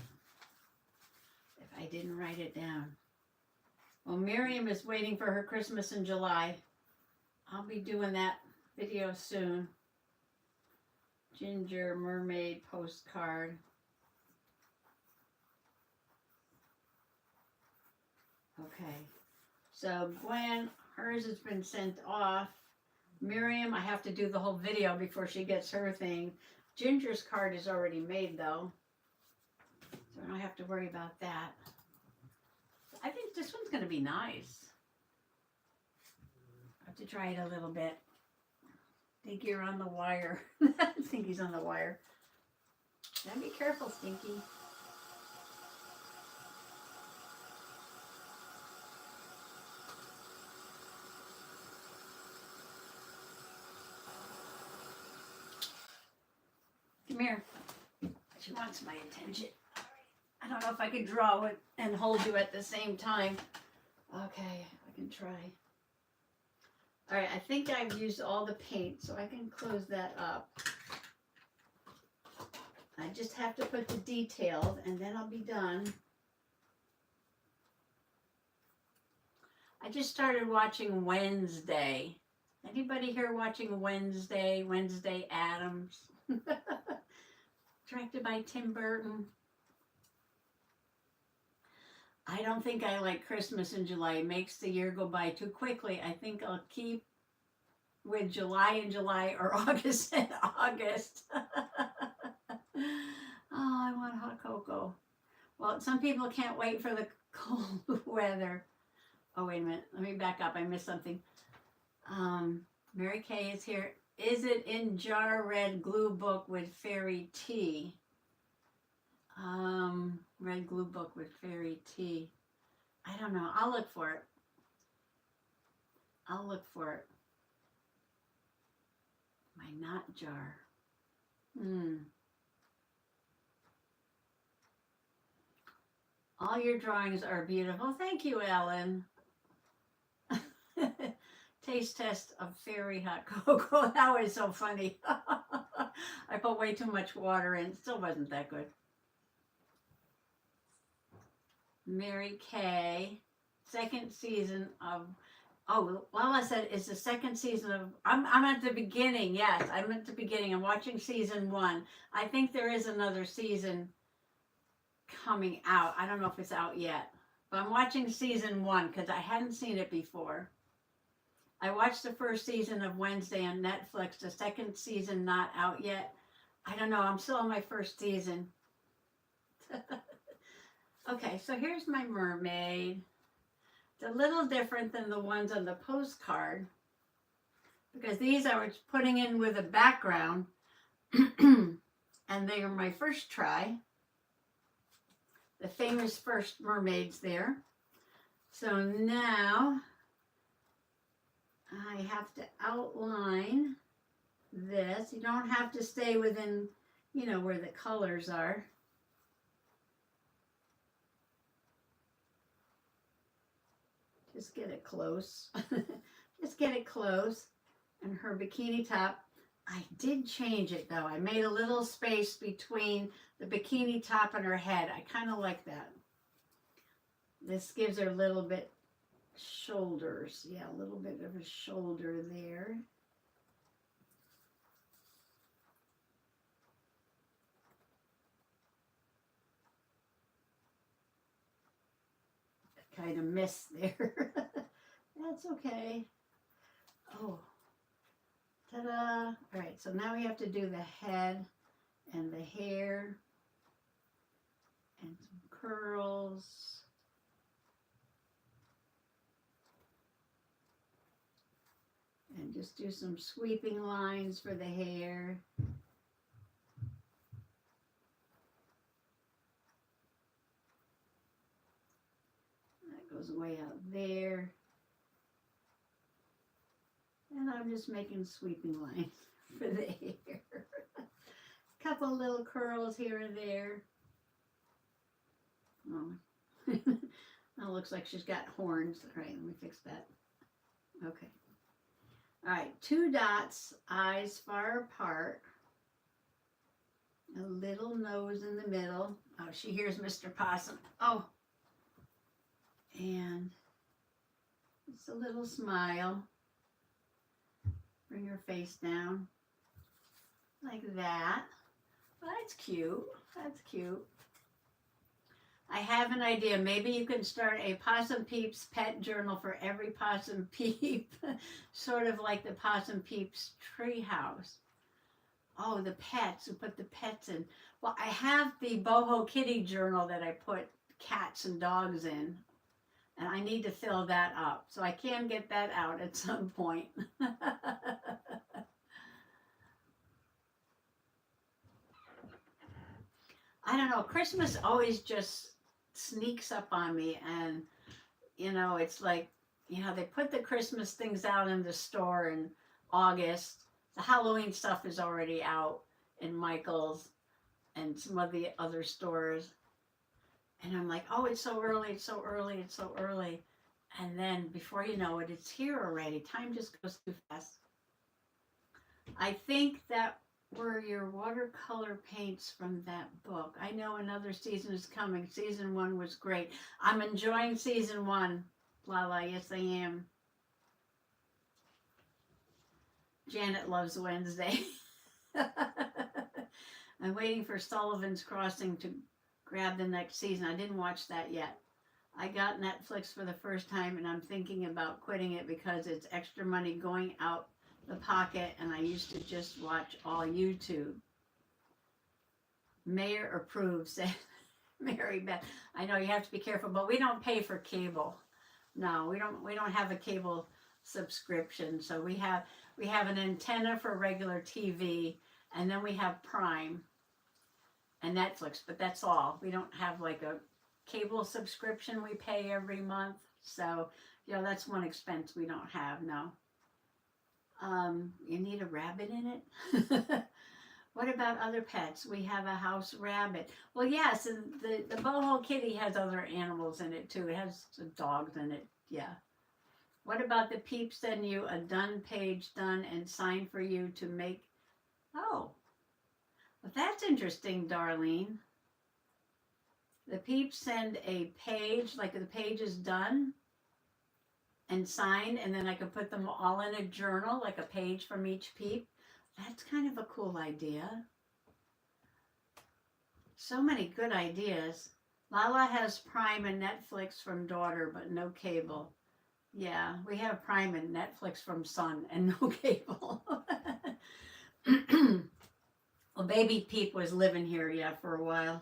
If I didn't write it down. Well, Miriam is waiting for her Christmas in July. I'll be doing that video soon. Ginger mermaid postcard. Okay. So Gwen, hers has been sent off. Miriam, I have to do the whole video before she gets her thing. Ginger's card is already made though. So I don't have to worry about that. I think this one's going to be nice. have to try it a little bit. I think you're on the wire. I think he's on the wire. Gotta be careful, Stinky. Come here. She wants my attention. I don't know if I can draw it and hold you at the same time. Okay, I can try. All right, I think I've used all the paint, so I can close that up. I just have to put the details, and then I'll be done. I just started watching Wednesday. Anybody here watching Wednesday? Wednesday Addams. Directed by Tim Burton. I don't think I like Christmas in July. It makes the year go by too quickly. I think I'll keep with July and July or August and August. Oh, I want hot cocoa. Well, some people can't wait for the cold weather. Oh, wait a minute. Let me back up. I missed something. Mary Kay is here. Is it in jar red glue book with fairy tea? Red glue book with fairy tea. I don't know. I'll look for it. I'll look for it. My knot jar. All your drawings are beautiful. Thank you, Ellen. Taste test of fairy hot cocoa. That was so funny. I put way too much water in. It still wasn't that good. Mary Kay, second season of, oh, well, I said it's the second season of, I'm at the beginning, yes, I'm at the beginning. I'm watching season 1. I think there is another season coming out. I don't know if it's out yet, but I'm watching season 1 because I hadn't seen it before. I watched the first season of Wednesday on Netflix, the second season not out yet. I don't know, I'm still on my first season. Okay, so here's my mermaid. It's a little different than the ones on the postcard because these I was putting in with a background and they are my first try. The famous first mermaids there. So now I have to outline this. You don't have to stay within, you know, where the colors are. Just get it close. Just get it close. And her bikini top, I did change it though. I made a little space between the bikini top and her head. I kind of like that. This gives her a little bit shoulders. Yeah, a little bit of a shoulder there. Kind of missed there. That's okay. Oh, ta-da. All right, so now we have to do the head and the hair and some curls. And just do some sweeping lines for the hair. Goes way out there. And I'm just making sweeping lines for the hair. Couple little curls here and there. Oh, that looks like she's got horns. All right, let me fix that. Okay. All right, 2 dots, eyes far apart. A little nose in the middle. Oh, she hears Mr. Possum. Oh. And just a little smile. Bring her face down like that. Well, that's cute. That's cute. I have an idea. Maybe you can start a Possum Peeps pet journal for every Possum Peep, sort of like the Possum Peeps treehouse. Oh, the pets. Who put the pets in? Well, I have the Boho Kitty journal that I put cats and dogs in. and I need to fill that up. So I can get that out at some point. I don't know. Christmas always just sneaks up on me, and it's like, they put the Christmas things out in the store in August. The Halloween stuff is already out in Michael's and some of the other stores. And I'm like, oh, it's so early, it's so early, it's so early. And then before you know it, it's here already. Time just goes too fast. I think that were your watercolor paints from that book. I know another season is coming. Season 1 was great. I'm enjoying season 1. Lala, yes I am. Janet loves Wednesday. I'm waiting for Sullivan's Crossing to grab the next season. I didn't watch that yet. I got Netflix for the first time, and I'm thinking about quitting it because it's extra money going out the pocket, and I used to just watch all YouTube. Mayor approves, said Mary Beth. I know you have to be careful, but we don't pay for cable. No, we don't have a cable subscription. So we have an antenna for regular TV, and then we have Prime and Netflix, but that's all. We don't have like a cable subscription we pay every month. So, that's one expense we don't have, no. You need a rabbit in it? What about other pets? We have a house rabbit. Well, yes, and the boho kitty has other animals in it too. It has dogs in it, yeah. What about the Peeps send you a done page done and sign for you to make? Oh, well, that's interesting, Darlene. The Peeps send a page, like the page is done and signed, and then I can put them all in a journal, like a page from each Peep. That's kind of a cool idea. So many good ideas. Lala has Prime and Netflix from daughter, but no cable. Yeah, we have Prime and Netflix from son and no cable. Well, baby Peep was living here, for a while.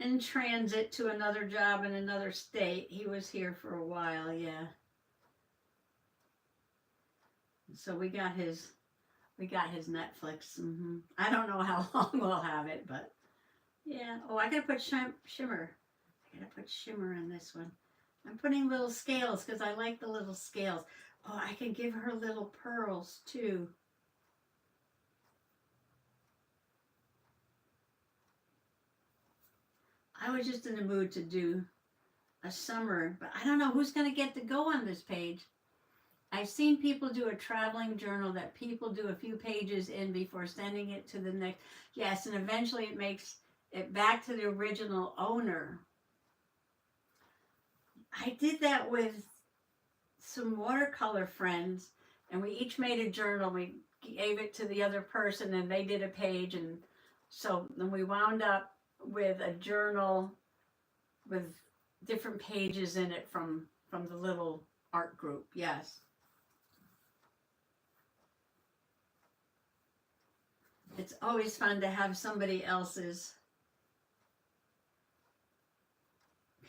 In transit to another job in another state. He was here for a while, yeah. So we got his Netflix. I don't know how long we'll have it, but yeah. Oh, I gotta put shimmer. I gotta put shimmer in this one. I'm putting little scales because I like the little scales. Oh, I can give her little pearls too. I was just in the mood to do a summer, but I don't know who's going to get to go on this page. I've seen people do a traveling journal that people do a few pages in before sending it to the next. Yes, and eventually it makes it back to the original owner. I did that with some watercolor friends, and we each made a journal. We gave it to the other person, and they did a page, and so then we wound up with a journal with different pages in it from the little art group. Yes. It's always fun to have somebody else's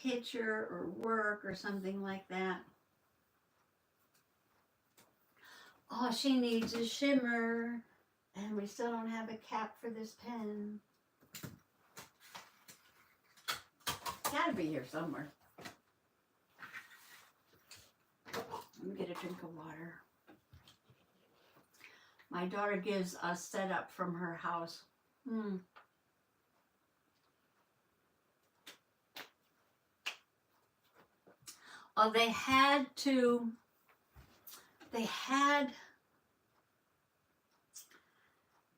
picture or work or something like that. All she needs is shimmer, and we still don't have a cap for this pen. Gotta be here somewhere. Let me get a drink of water. My daughter gives us setup from her house. Oh, they had,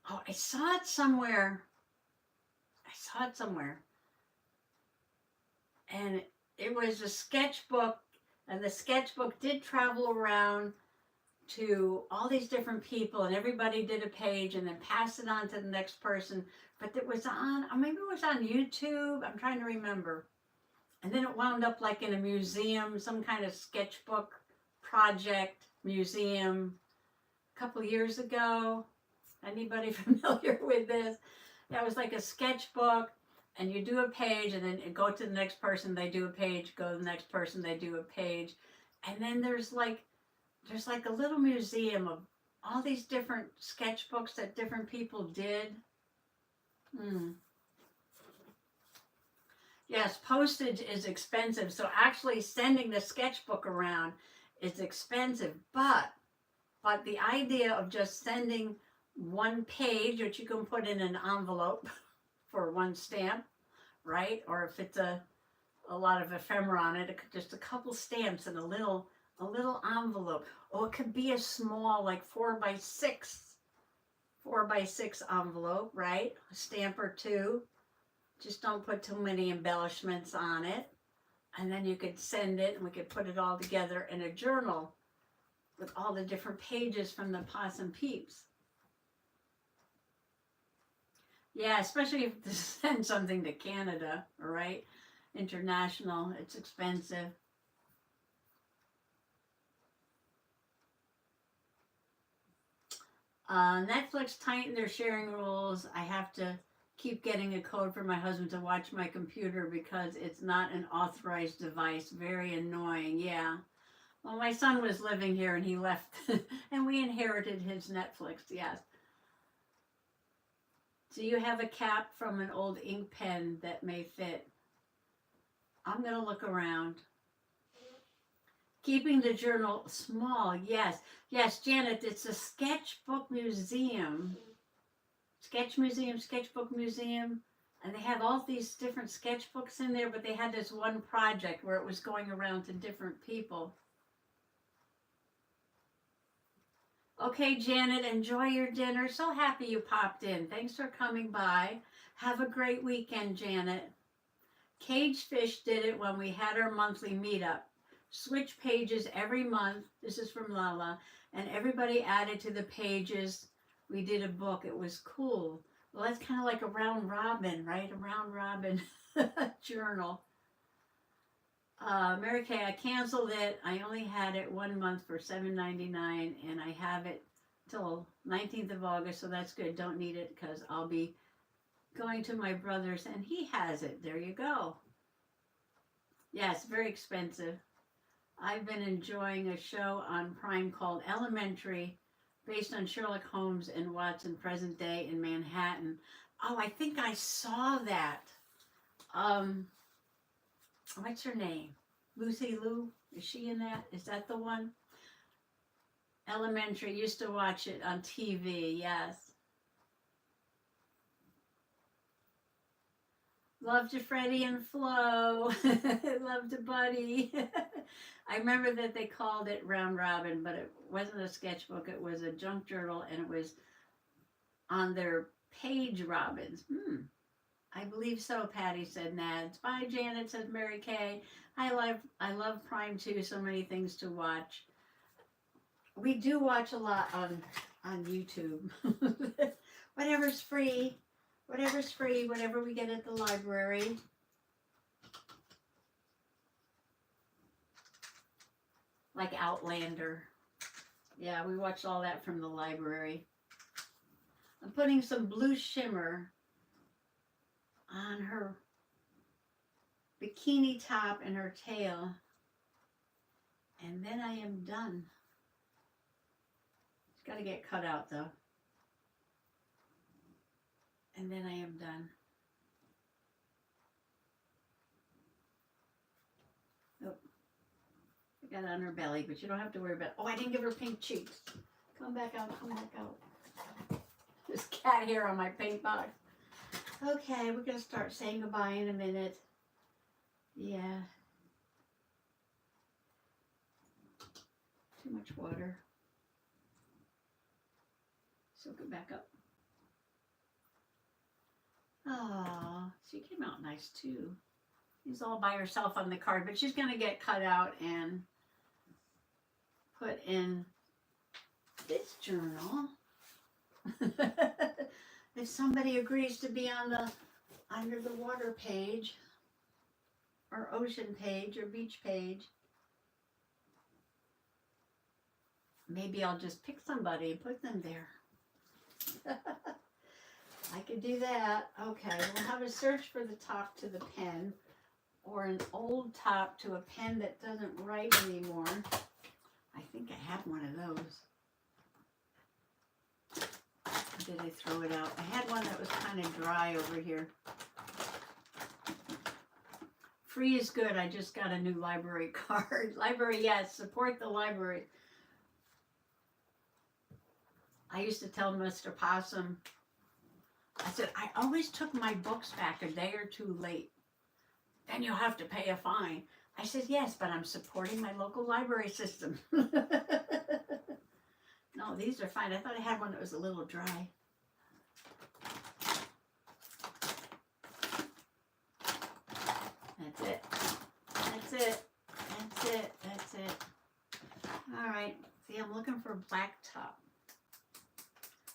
oh, I saw it somewhere. And it was a sketchbook, and the sketchbook did travel around to all these different people, and everybody did a page and then passed it on to the next person. But it was on, or maybe it was on YouTube. I'm trying to remember. And then it wound up like in a museum, some kind of sketchbook project museum a couple years ago. Anybody familiar with this? That was like a sketchbook, and you do a page, and then go to the next person, they do a page, go to the next person, they do a page. And then there's like a little museum of all these different sketchbooks that different people did. Yes, postage is expensive. So actually sending the sketchbook around is expensive. But the idea of just sending one page, which you can put in an envelope for one stamp, right? Or if it's a lot of ephemera on it, just a couple stamps and a little envelope. Or it could be a small, like 4x6 envelope, right? A stamp or two. Just don't put too many embellishments on it. And then you could send it, and we could put it all together in a journal with all the different pages from the Possum Peeps. Yeah, especially if to send something to Canada, right? International, it's expensive. Netflix tightened their sharing rules. I have to keep getting a code for my husband to watch my computer because it's not an authorized device. Very annoying. Yeah. Well, my son was living here and he left and we inherited his Netflix. Yes. Do you have a cap from an old ink pen that may fit? I'm going to look around. Keeping the journal small. Yes. Yes, Janet, it's a sketchbook museum. Sketchbook museum. And they have all these different sketchbooks in there, but they had this one project where it was going around to different people. Okay, Janet, enjoy your dinner. So happy you popped in. Thanks for coming by. Have a great weekend, Janet. Cage Fish did it when we had our monthly meetup. Switch pages every month. This is from Lala. And everybody added to the pages. We did a book. It was cool. Well, that's kind of like a round robin, right? A round robin journal. Mary Kay, I canceled it. I only had it 1 month for $7.99, and I have it till 19th of August, so that's good. Don't need it because I'll be going to my brother's, and he has it. There you go. Yes, very expensive. I've been enjoying a show on Prime called Elementary, based on Sherlock Holmes and Watson, present day in Manhattan. Oh, I think I saw that. What's her name? Lucy Liu? Is she in that? Is that the one? Elementary. Used to watch it on TV. Yes. Love to Freddie and Flo. Love to Buddy. I remember that they called it Round Robin, but it wasn't a sketchbook. It was a junk journal, and it was on their page robins. I believe so, Patty, said Nads. Bye, Janet, said Mary Kay. I love Prime too. So many things to watch. We do watch a lot on YouTube. Whatever's free. Whatever's free, whatever we get at the library. Like Outlander. Yeah, we watched all that from the library. I'm putting some blue shimmer on her bikini top and her tail. And then I am done. It's got to get cut out though. And then I am done. Oh, I got it on her belly, but you don't have to worry about it. Oh, I didn't give her pink cheeks. Come back out, come back out. There's cat hair on my paint box. Okay, we're going to start saying goodbye in a minute. Yeah. Too much water. Soak it back up. Oh, she came out nice too. She's all by herself on the card, but she's going to get cut out and put in this journal. If somebody agrees to be on the under the water page or ocean page or beach page, maybe I'll just pick somebody and put them there. I could do that. Okay, we'll have a search for the top to the pen, or an old top to a pen that doesn't write anymore. I think I have one of those. Or did I throw it out? I had one that was kind of dry over here. Free is good. I just got a new library card. Library, yes, support the library. I used to tell Mr. Possum, I said, I always took my books back a day or two late. Then you'll have to pay a fine. I said, yes, but I'm supporting my local library system. No, these are fine. I thought I had one that was a little dry. That's it. That's it. That's it. That's it. All right. See, I'm looking for a black top.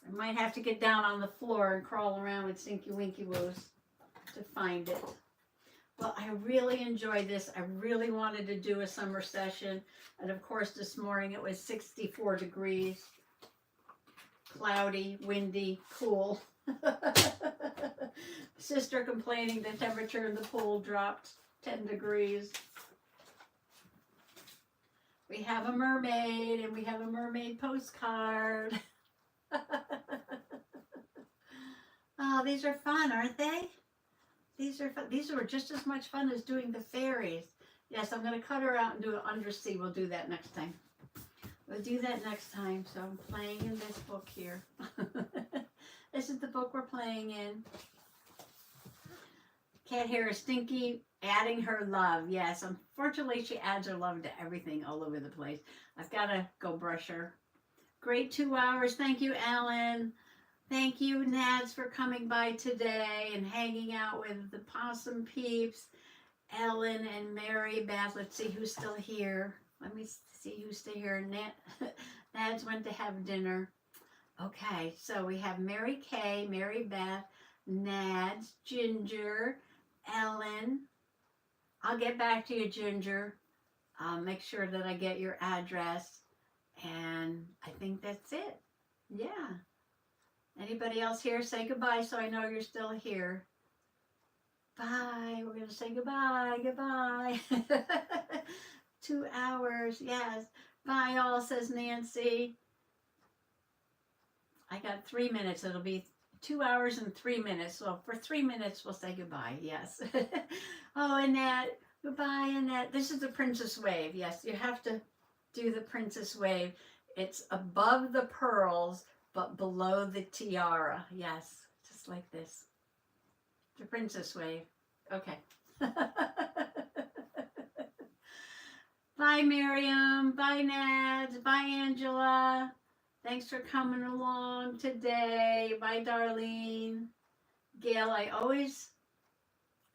I might have to get down on the floor and crawl around with Stinky Winky Woos to find it. Well, I really enjoyed this. I really wanted to do a summer session. And of course, this morning it was 64 degrees, cloudy, windy, cool. Sister complaining the temperature in the pool dropped 10 degrees. We have a mermaid, and we have a mermaid postcard. Oh, these are fun, aren't they? These are fun. These are just as much fun as doing the fairies. Yes, I'm going to cut her out and do an undersea. We'll do that next time. We'll do that next time. So I'm playing in this book here. This is the book we're playing in. Can't hear a Stinky adding her love. Yes, unfortunately she adds her love to everything all over the place. I've got to go brush her. Great 2 hours. Thank you, Alan. Thank you, Nads, for coming by today and hanging out with the Possum Peeps, Ellen and Mary Beth. Let's see who's still here. Let me see who's still here. Nads went to have dinner. Okay, so we have Mary Kay, Mary Beth, Nads, Ginger, Ellen. I'll get back to you, Ginger. I'll make sure that I get your address. And I think that's it. Yeah. Anybody else here? Say goodbye so I know you're still here. Bye. We're going to say goodbye. Goodbye. 2 hours. Yes. Bye all, says Nancy. I got 3 minutes. It'll be 2 hours and 3 minutes. So for 3 minutes, we'll say goodbye. Yes. Oh, Annette. Goodbye, Annette. This is the princess wave. Yes, you have to do the princess wave. It's above the pearls, but below the tiara. Yes, just like this. The princess wave. Okay. Bye, Miriam. Bye, Nads. Bye, Angela. Thanks for coming along today. Bye, Darlene. Gail, I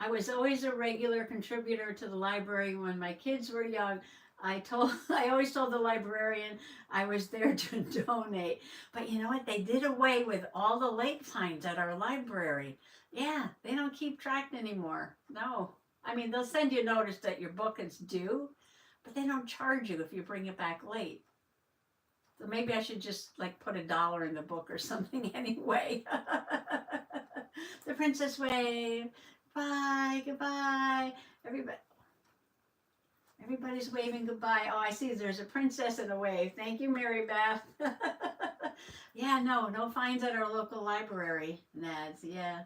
was always a regular contributor to the library when my kids were young. I always told the librarian I was there to donate. But you know what? They did away with all the late fines at our library. Yeah, they don't keep track anymore. No. I mean, they'll send you a notice that your book is due, but they don't charge you if you bring it back late. So maybe I should just like put $1 in the book or something anyway. The Princess Wave. Bye. Goodbye. Everybody's waving goodbye. Oh, I see there's a princess in a wave. Thank you, Mary Beth. Yeah, no fines at our local library, Nads. Yeah.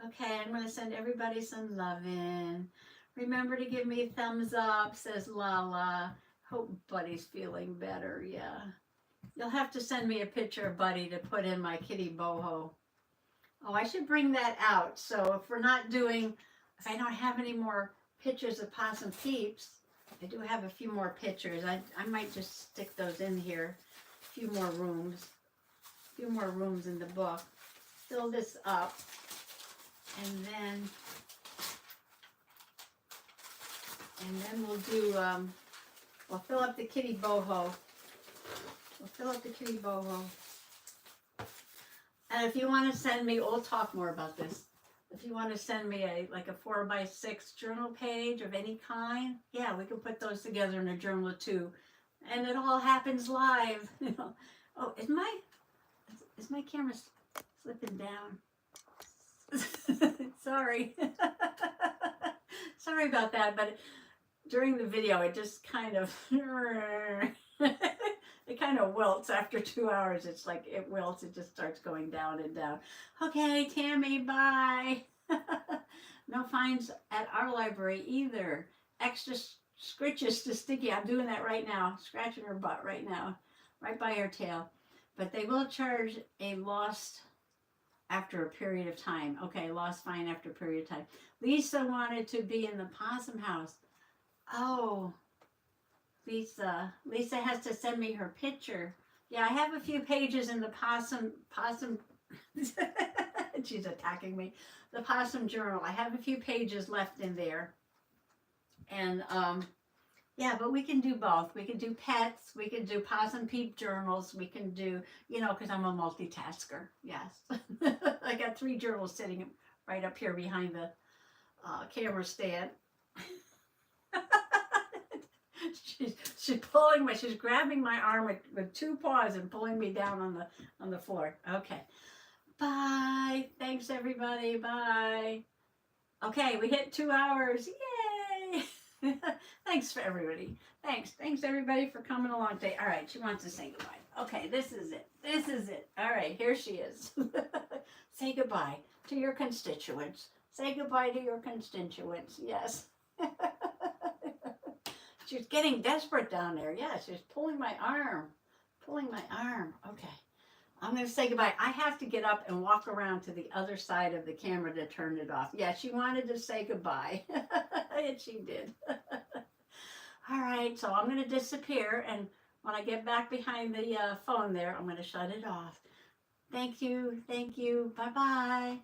Okay, I'm going to send everybody some loving. Remember to give me a thumbs up, says Lala. Hope Buddy's feeling better. Yeah. You'll have to send me a picture of Buddy to put in my kitty boho. Oh, I should bring that out. So if I don't have any more pictures of Possum Peeps, I do have a few more pictures. I might just stick those in here. A few more rooms in the book. Fill this up. And then we'll do, we'll fill up the kitty boho. And if you want to send me, we'll talk more about this. If you want to send me a 4x6 journal page of any kind, yeah, we can put those together in a journal too. And it all happens live. Oh, is my camera slipping down? Sorry. Sorry about that, but during the video, it just kind of, it kind of wilts after 2 hours. It's like it wilts. It just starts going down and down. Okay, Tammy, bye. No fines at our library either. Extra scritches to Sticky. I'm doing that right now. Scratching her butt right now, right by her tail. But they will charge a lost after a period of time. Okay, lost fine after a period of time. Lisa wanted to be in the Possum house. Oh, Lisa. Lisa has to send me her picture. Yeah, I have a few pages in the Possum. She's attacking me. The Possum journal. I have a few pages left in there. And yeah, but we can do both. We can do pets. We can do Possum Peep journals. We can do, because I'm a multitasker. Yes. I got 3 journals sitting right up here behind the camera stand. she's pulling me. She's grabbing my arm with 2 paws and pulling me down on the floor. Okay. Bye. Thanks everybody. Bye. Okay, we hit 2 hours. Yay! Thanks for everybody. Thanks everybody for coming along today. All right, she wants to say goodbye. Okay, this is it. This is it. All right, here she is. Say goodbye to your constituents. Say goodbye to your constituents. Yes. She's getting desperate down there. Yeah, she's pulling my arm. Pulling my arm. Okay. I'm going to say goodbye. I have to get up and walk around to the other side of the camera to turn it off. Yeah, she wanted to say goodbye. And she did. All right, so I'm going to disappear. And when I get back behind the phone there, I'm going to shut it off. Thank you. Thank you. Bye-bye.